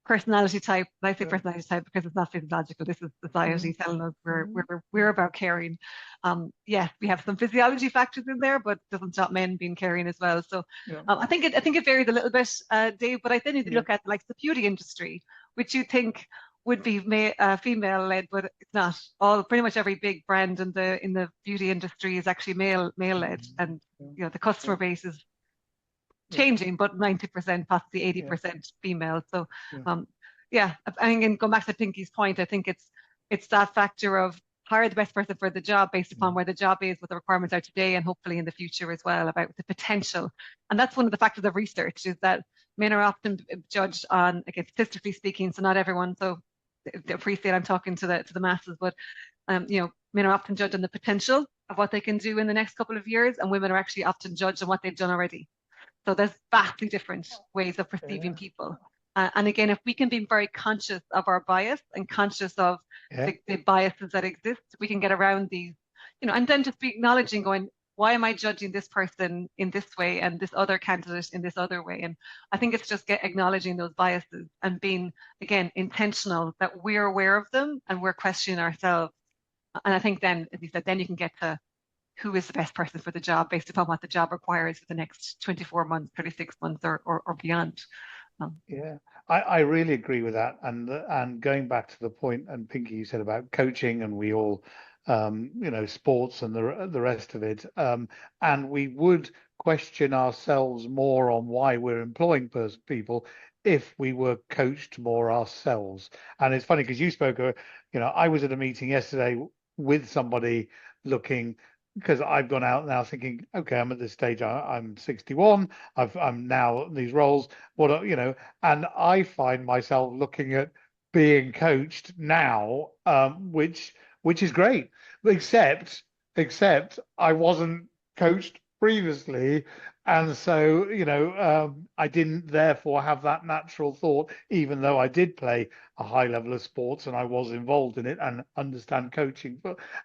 personality type. I say personality type because it's not physiological. This is society telling us we're about caring. Yes, we have some physiology factors in there, but doesn't stop men being caring as well. So I think it varies a little bit, Dave. But I think if you look at like the beauty industry, which you think would be female led, but it's not. Pretty much every big brand in the beauty industry is actually male led, and the customer base is changing, but 90%, possibly 80% female. So, I think, going back to Pinky's point, I think it's that factor of hire the best person for the job based upon where the job is, what the requirements are today, and hopefully in the future as well, about the potential. And that's one of the factors of research, is that men are often judged on, again, statistically speaking, so not everyone. So appreciate I'm talking to the masses, but men are often judged on the potential of what they can do in the next couple of years, and women are actually often judged on what they've done already. So there's vastly different ways of perceiving people. And again, if we can be very conscious of our bias and conscious of the biases that exist, we can get around these, and then just be acknowledging, going, why am I judging this person in this way and this other candidate in this other way? And I think it's just acknowledging those biases and being, again, intentional that we're aware of them and we're questioning ourselves. And I think then, as you said, then you can get to who is the best person for the job based upon what the job requires for the next 24 months, 36 months or beyond. I really agree with that. And going back to the point, and Pinky, you said about coaching, and we all, sports and the rest of it. And we would question ourselves more on why we're employing people if we were coached more ourselves. And it's funny because you spoke, I was at a meeting yesterday with somebody looking, because I've gone out now thinking, okay, I'm at this stage, I'm 61, I'm now in these roles, and I find myself looking at being coached now, which is great, except I wasn't coached previously. And so, I didn't therefore have that natural thought, even though I did play a high level of sports and I was involved in it and understand coaching,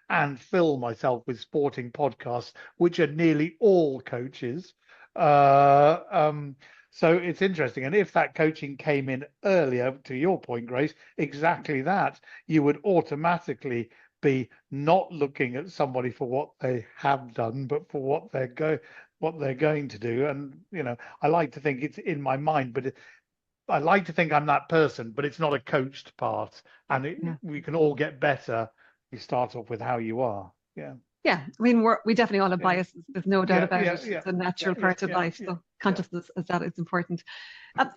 and fill myself with sporting podcasts, which are nearly all coaches. So it's interesting. And if that coaching came in earlier, to your point, Grace, exactly that, you would automatically be not looking at somebody for what they have done, but for what they're going to do. And I like to think it's in my mind, but I like to think I'm that person, but it's not a coached part. And we can all get better. You start off with how you are. I mean, we definitely all have biases. There's no doubt about it. It's a natural part of life. So consciousness of that is important.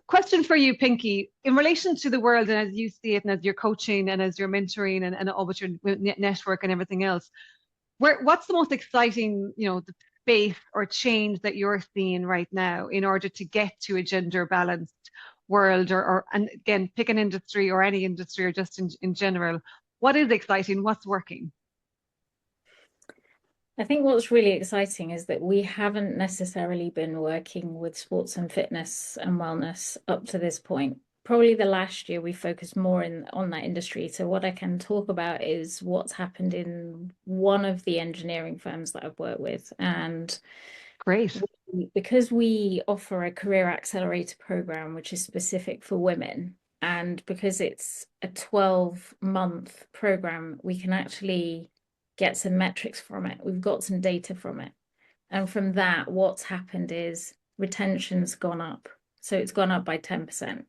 Question for you, Pinky, in relation to the world and as you see it, and as you're coaching and as you're mentoring and all with your network and everything else, what's the most exciting, the space or change that you're seeing right now in order to get to a gender balanced world, and again, pick an industry or any industry or just in general? What is exciting? What's working? I think what's really exciting is that we haven't necessarily been working with sports and fitness and wellness up to this point. probably the last year we focused more on that industry. So what I can talk about is what's happened in one of the engineering firms that I've worked with. And Great. because we offer a career accelerator program, which is specific for women, and because it's a 12-month program, we can actually get some metrics from it. We've got some data from it. And from that, what's happened is retention's gone up. So it's gone up by 10%.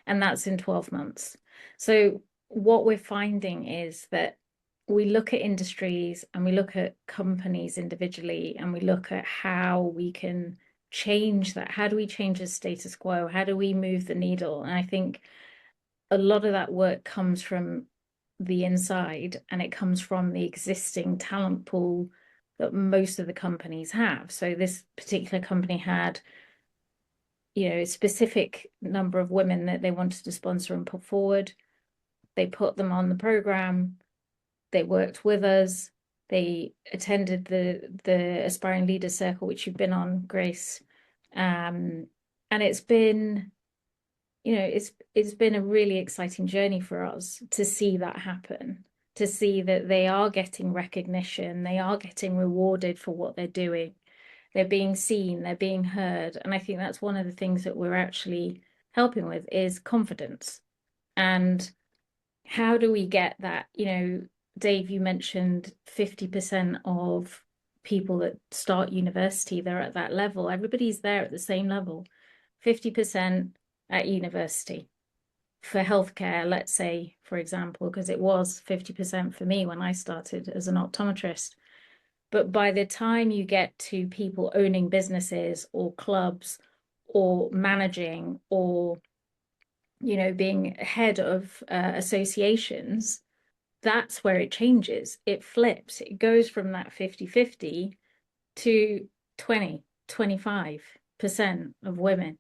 And that's in 12 months. So what we're finding is that we look at industries and we look at companies individually, and we look at how we can change that. How do we change the status quo? How do we move the needle? And I think a lot of that work comes from the inside, and it comes from the existing talent pool that most of the companies have. So this particular company had, a specific number of women that they wanted to sponsor and put forward. They put them on the program. They worked with us. They attended the Aspiring Leaders Circle, which you've been on, Grace. And it's been, it's been a really exciting journey for us to see that happen, to see that they are getting recognition, they are getting rewarded for what they're doing. They're being seen, they're being heard. And I think that's one of the things that we're actually helping with is confidence. And how do we get that? Dave, you mentioned 50% of people that start university, they're at that level. Everybody's there at the same level. 50% at university. For healthcare, let's say, for example, because it was 50% for me when I started as an optometrist. But by the time you get to people owning businesses or clubs or managing or, being head of associations, that's where it changes. It flips. It goes from that 50-50 to 25% of women.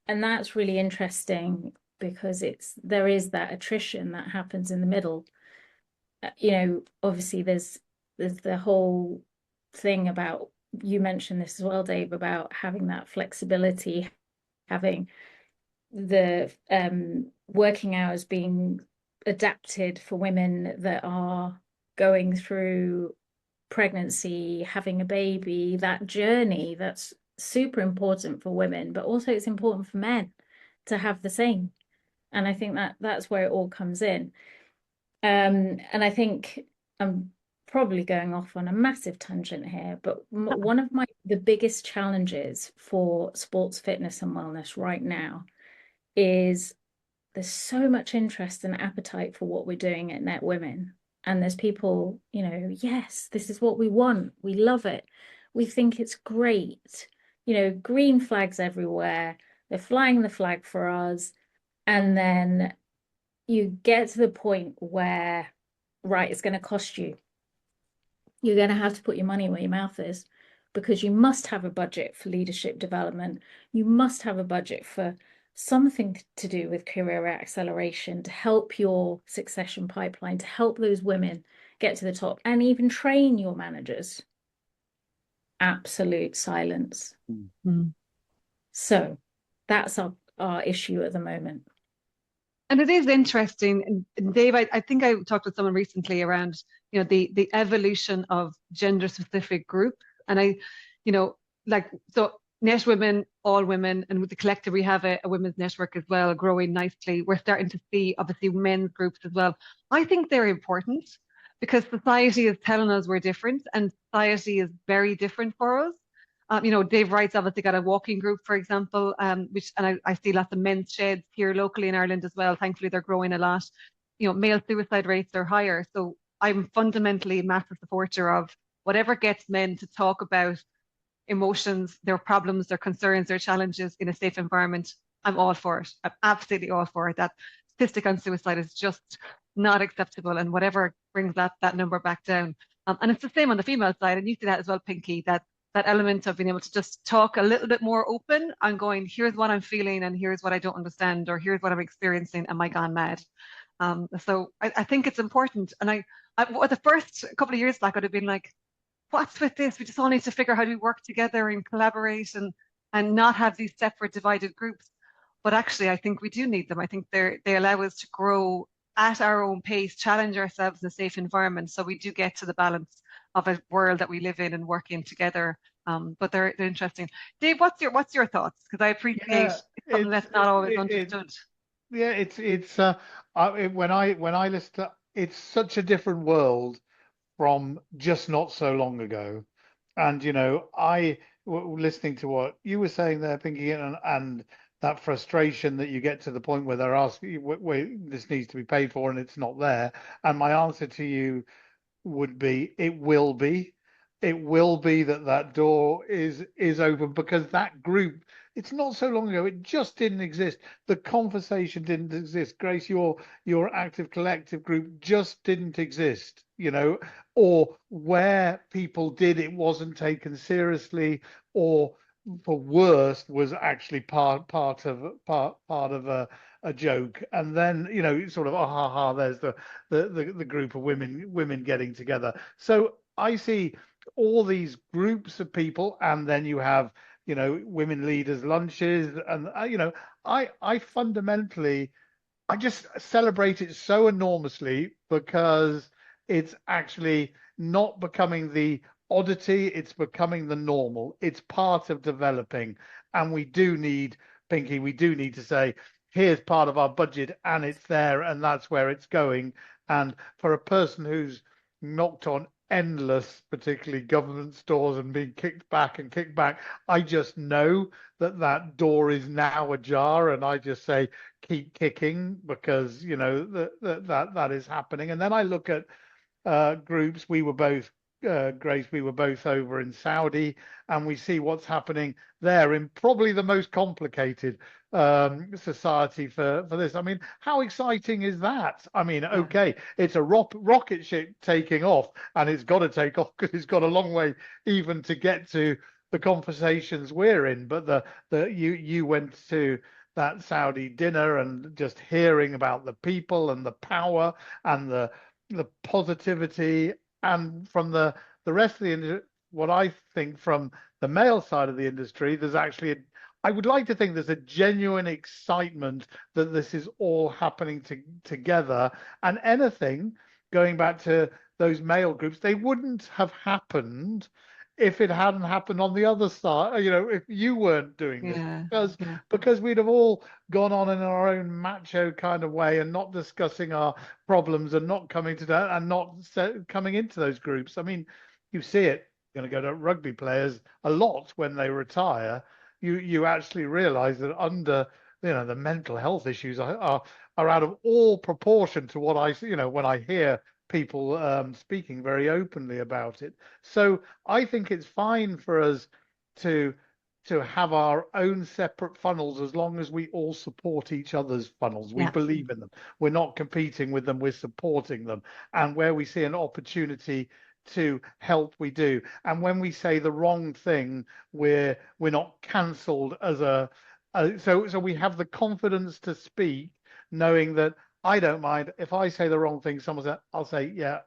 And that's really interesting because there is that attrition that happens in the middle. Obviously there's the whole thing about, you mentioned this as well, Dave, about having that flexibility, having the working hours being adapted for women that are going through pregnancy, having a baby, that journey. That's super important for women, but also it's important for men to have the same. And I think that's where it all comes in. And I think I'm probably going off on a massive tangent here, but one of the biggest challenges for sports fitness and wellness right now is there's so much interest and appetite for what we're doing at Netwomen. And there's people, yes, this is what we want. We love it. We think it's great. Green flags everywhere. They're flying the flag for us. And then you get to the point where, right, it's going to cost you. You're going to have to put your money where your mouth is, because you must have a budget for leadership development. You must have a budget for something to do with career acceleration, to help your succession pipeline, to help those women get to the top, and even train your managers. Absolute silence. Mm-hmm. So that's our issue at the moment. And it is interesting, and Dave, I think I talked with someone recently around, the evolution of gender specific groups. And so Netwomen, all women, and with the collective, we have a women's network as well, growing nicely. We're starting to see, obviously, men's groups as well. I think they're important because society is telling us we're different, and society is very different for us. Dave Wright's obviously got a walking group, for example, and I see lots of men's sheds here locally in Ireland as well. Thankfully, they're growing a lot. Male suicide rates are higher. So I'm fundamentally a massive supporter of whatever gets men to talk about emotions, their problems, their concerns, their challenges in a safe environment. I'm all for it. I'm absolutely all for it. That statistic on suicide is just not acceptable, and whatever brings that number back down. And it's the same on the female side, and you see that as well, Pinky, that element of being able to just talk a little bit more open and going, here's what I'm feeling, and here's what I don't understand, or here's what I'm experiencing. Am I gone mad? So I think it's important. And the first couple of years back, I'd have been like, what's with this? We just all need to figure out how to work together and collaborate and not have these separate divided groups. But actually, I think we do need them. I think they allow us to grow at our own pace, challenge ourselves in a safe environment, so we do get to the balance of a world that we live in and work in together. But they're interesting. Dave, what's your thoughts? Because I appreciate Yeah, it's something that's not always it understood. yeah, when I listen to, it's such a different world from just not so long ago. And listening to what you were saying there, Pinky, and that frustration that you get to the point where they're asking you, this needs to be paid for and it's not there. And my answer to you would be, it will be. It will be that door is open, because that group, it's not so long ago, it just didn't exist. The conversation didn't exist. Grace, your active collective group just didn't exist, or where people did, it wasn't taken seriously, or for worst, was actually part of a joke. And then, sort of, oh, ha ha, there's the group of women getting together. So I see all these groups of people, and then you have, women leaders lunches, and I fundamentally, I just celebrate it so enormously, because it's actually not becoming the oddity, it's becoming the normal. It's part of developing. And we do need, Pinky, we do need to say, here's part of our budget, and it's there, and that's where it's going. And for a person who's knocked on endless, particularly government stores, and being kicked back and kicked back, I just know that door is now ajar, and I just say, keep kicking, because that is happening. And then I look at groups. We were both, Grace, we were both over in Saudi, and we see what's happening there in probably the most complicated society for this. I mean, how exciting is that? I mean, okay, it's a rocket ship taking off, and it's got to take off because it's got a long way even to get to the conversations we're in. But you went to that Saudi dinner, and just hearing about the people and the power and the positivity, and from the rest of the industry, what I think from the male side of the industry, there's actually I would like to think there's a genuine excitement that this is all happening together. And anything, going back to those male groups, they wouldn't have happened if it hadn't happened on the other side, if you weren't doing this, because we'd have all gone on in our own macho kind of way, and not discussing our problems, and not coming to that, and not coming into those groups. I mean, you see it, going to go to rugby players a lot when they retire. You actually realize that under, the mental health issues are out of all proportion to what I, when I hear people speaking very openly about it. So I think it's fine for us to have our own separate funnels, as long as we all support each other's funnels. We believe in them. We're not competing with them, we're supporting them. And where we see an opportunity to help, we do. And when we say the wrong thing, we're not cancelled as so we have the confidence to speak, knowing that I don't mind if I say the wrong thing. I'll say, yeah,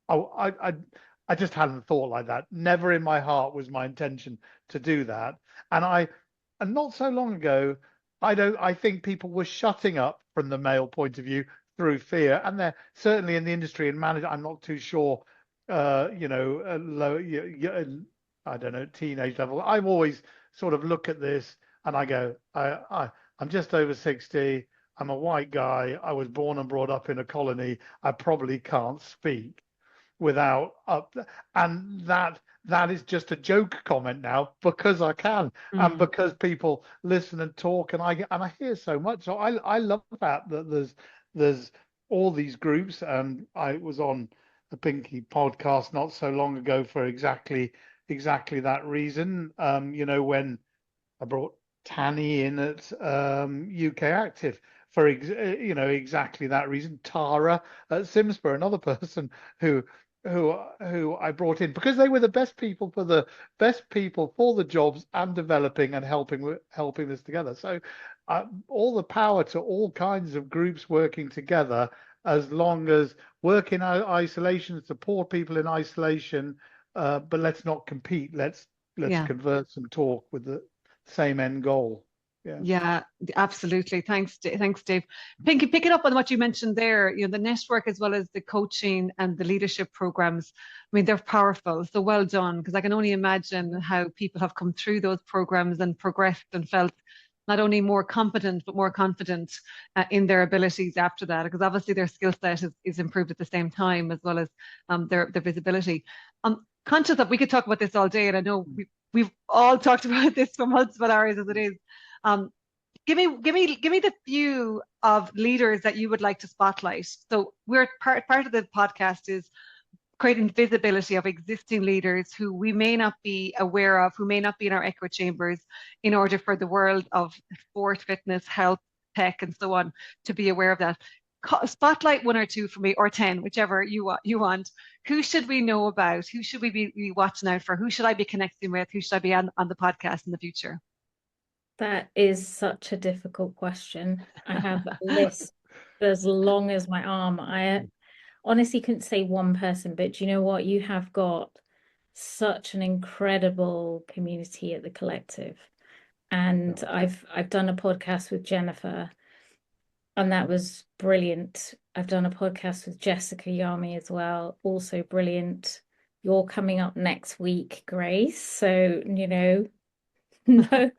oh, I just hadn't thought like that. Never in my heart was my intention to do that. And not so long ago, I think people were shutting up from the male point of view through fear. And they're certainly in the industry and management, I'm not too sure, low, I don't know, teenage level. I've always sort of look at this and I go, I'm just over 60. I'm a white guy. I was born and brought up in a colony. I probably can't speak without and that is just a joke comment now, because I can, and because people listen and talk, and I hear so much. So I love that there's all these groups. And I was on a Pinky podcast not so long ago for exactly that reason. When I brought Tanny in at UK Active for exactly that reason. Tara at Simsbury, another person who I brought in because they were the best people for the jobs, and developing and helping this together. So all the power to all kinds of groups working together, as long as work in isolation, support people in isolation, but let's not compete. Let's converse and talk with the same end goal. Yeah, absolutely. Thanks, thanks, Dave. Picking up on what you mentioned there, the network as well as the coaching and the leadership programs. I mean, they're powerful. So well done, because I can only imagine how people have come through those programs and progressed and felt not only more competent but more confident in their abilities after that, because obviously their skill set is improved at the same time, as well as their visibility. Conscious that we could talk about this all day, and I know we've all talked about this for multiple hours as it is. Give me the few of leaders that you would like to spotlight. So we're part of the podcast is creating visibility of existing leaders who we may not be aware of, who may not be in our echo chambers, in order for the world of sport, fitness, health, tech, and so on to be aware of that. Spotlight one or two for me, or 10, whichever you want. Who should we know about? Who should we be watching out for? Who should I be connecting with? Who should I be on the podcast in the future? That is such a difficult question. I have a list as long as my arm. I honestly couldn't say one person, but you know what? You have got such an incredible community at the collective. And I've done a podcast with Jennifer, and that was brilliant. I've done a podcast with Jessica Yami as well, also brilliant. You're coming up next week, Grace. So, no no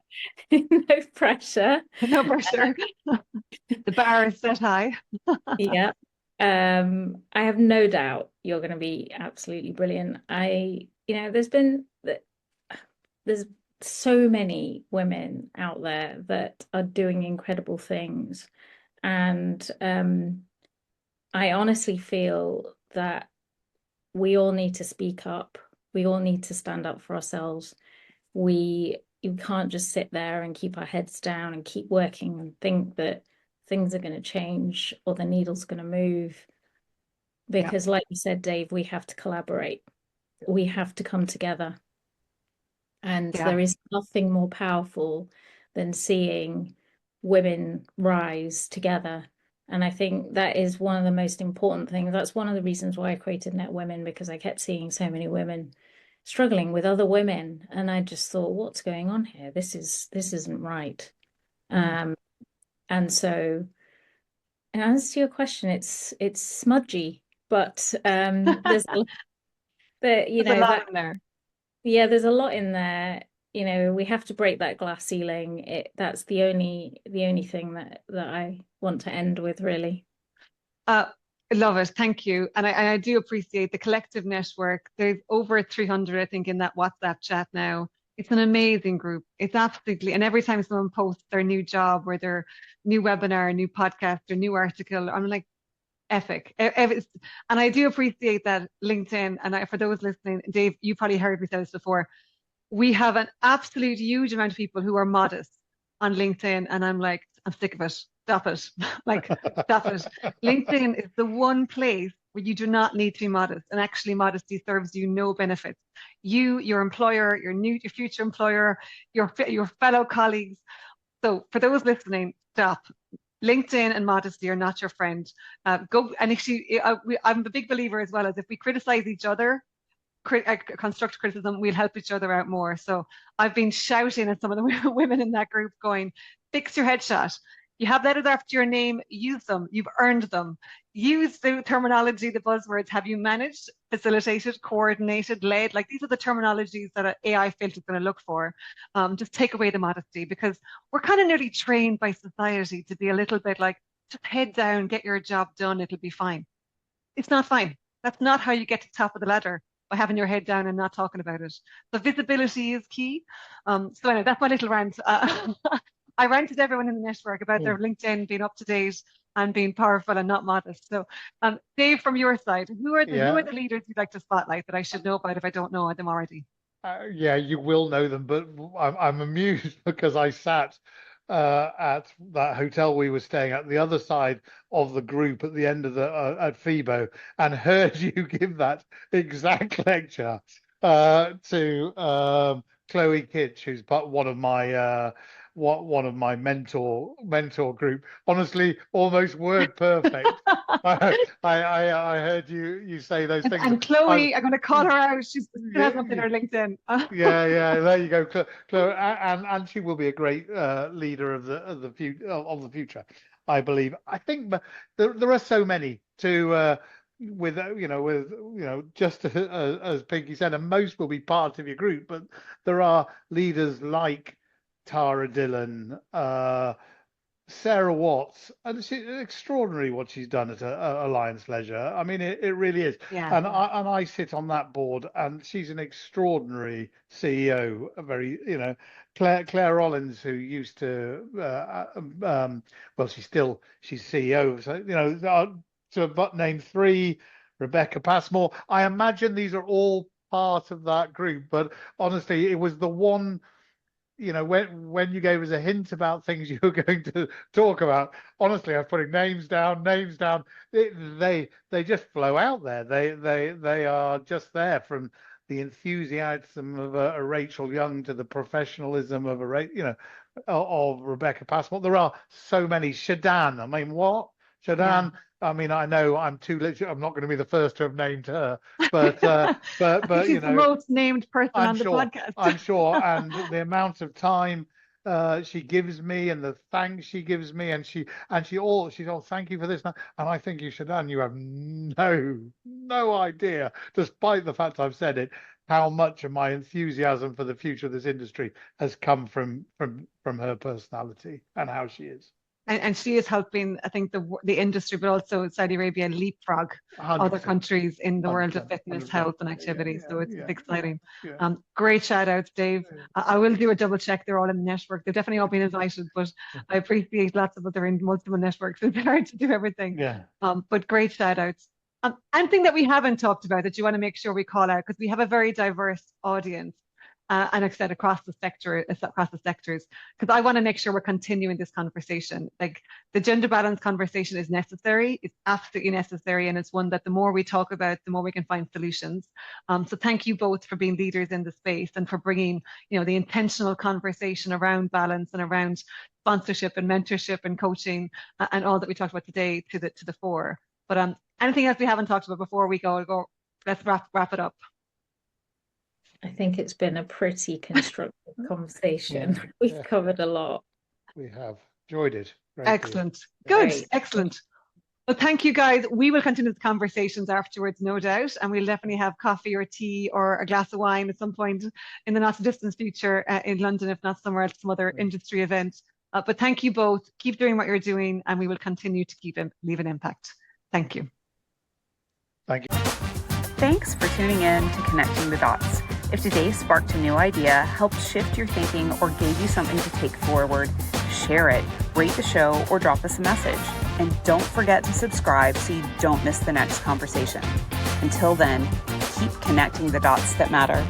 pressure. No pressure. The bar is set high. Yeah. I have no doubt you're going to be absolutely brilliant. There's so many women out there that are doing incredible things. And I honestly feel that we all need to speak up. We all need to stand up for ourselves. You can't just sit there and keep our heads down and keep working and think that things are going to change or the needle's going to move. Because like you said, Dave, we have to collaborate. We have to come together. And there is nothing more powerful than seeing women rise together. And I think that is one of the most important things. That's one of the reasons why I created Netwomen, because I kept seeing so many women struggling with other women, and I just thought, what's going on here? This isn't right. And so, in answer to your question, it's smudgy, but there's a lot in there. Yeah, there's a lot in there. We have to break that glass ceiling. That's the only thing that I want to end with, really. I love it. Thank you. And I do appreciate the collective network. There's over 300, I think, in that WhatsApp chat now. It's an amazing group. It's absolutely, and every time someone posts their new job or their new webinar, new podcast, or new article, I'm like, epic. And I do appreciate that LinkedIn, and for those listening, Dave, you probably heard me say this before, we have an absolute huge amount of people who are modest on LinkedIn, and I'm like, I'm sick of it. Stop it. Stop it. LinkedIn is the one place where you do not need to be modest, and actually modesty serves you no benefits. You, your employer, your future employer, your fellow colleagues. So for those listening, stop. LinkedIn and modesty are not your friend. Go and actually, I'm a big believer as well as if we criticize each other, constructive criticism, we'll help each other out more. So I've been shouting at some of the women in that group going, fix your headshot. You have letters after your name, use them. You've earned them. Use the terminology, the buzzwords. Have you managed, facilitated, coordinated, led? Like these are the terminologies that an AI filter is going to look for. Just take away the modesty, because we're kind of nearly trained by society to be a little bit like, just head down, get your job done, it'll be fine. It's not fine. That's not how you get to the top of the ladder, by having your head down and not talking about it. So visibility is key. So anyway, that's my little rant. I ranted everyone in the network about their LinkedIn being up to date and being powerful and not modest. So, Dave, from your side, who are the leaders you'd like to spotlight that I should know about if I don't know them already? You will know them, but I'm amused because I sat at that hotel we were staying at the other side of the group at the end of the at FIBO, and heard you give that exact lecture to Chloe Kitch, who's one of my one of my mentor group. Honestly, almost word perfect. I heard you say those things. And Chloe, I'm going to call her out. She has up in her LinkedIn. Yeah. There you go, Chloe, and she will be a great leader of the future, I believe. I think there are so many to. With just as Pinky said, and most will be part of your group, but there are leaders like Tara Dillon, Sarah Watts, and it's extraordinary what she's done at Alliance Leisure. I mean, it really is. Yeah. And I sit on that board, and she's an extraordinary CEO. A very, Claire Rollins, who used to, well, she's CEO. So to name three, Rebecca Passmore. I imagine these are all part of that group, but honestly, it was the one. When you gave us a hint about things you were going to talk about, honestly, I was putting names down. They just flow out there. They are just there, from the enthusiasm of a Rachel Young to the professionalism of of Rebecca Passmore. There are so many. Shadan. I mean, what? Shadan. Yeah. I mean, I know I'm I'm not going to be the first to have named her, but she's the most named person on the podcast. I'm sure, and the amount of time she gives me, and the thanks she gives me, and she's thank you for this, and I think you should, and you have no idea, despite the fact I've said it, how much of my enthusiasm for the future of this industry has come from her personality and how she is. And she is helping, I think, the industry, but also Saudi Arabia leapfrog 100%. Other countries in the world of fitness, 100%. Health, and activity. So it's exciting. Yeah. Great shout outs, Dave. I will do a double check. They're all in the network. They've definitely all been invited, but I appreciate lots of other in multiple networks. It's hard to do everything. Yeah. But great shout outs. Anything that we haven't talked about that you want to make sure we call out, because we have a very diverse audience. And like I said, across the sectors, because I want to make sure we're continuing this conversation. Like, the gender balance conversation is necessary. It's absolutely necessary. And it's one that the more we talk about, the more we can find solutions. So thank you both for being leaders in the space and for bringing, the intentional conversation around balance and around sponsorship and mentorship and coaching and all that we talked about today to the fore. But anything else we haven't talked about before we go, let's wrap it up. I think it's been a pretty constructive conversation. Yeah, we've covered a lot. We have enjoyed it. Excellent. Good. Great. Excellent. Well, thank you, guys. We will continue the conversations afterwards, no doubt, and we'll definitely have coffee or tea or a glass of wine at some point in the not too distant future in London, if not somewhere else, some other industry event. But thank you both. Keep doing what you're doing, and we will continue to leave an impact. Thank you. Thank you. Thanks for tuning in to Connecting the Dots. If today sparked a new idea, helped shift your thinking, or gave you something to take forward, share it, rate the show, or drop us a message. And don't forget to subscribe so you don't miss the next conversation. Until then, keep connecting the dots that matter.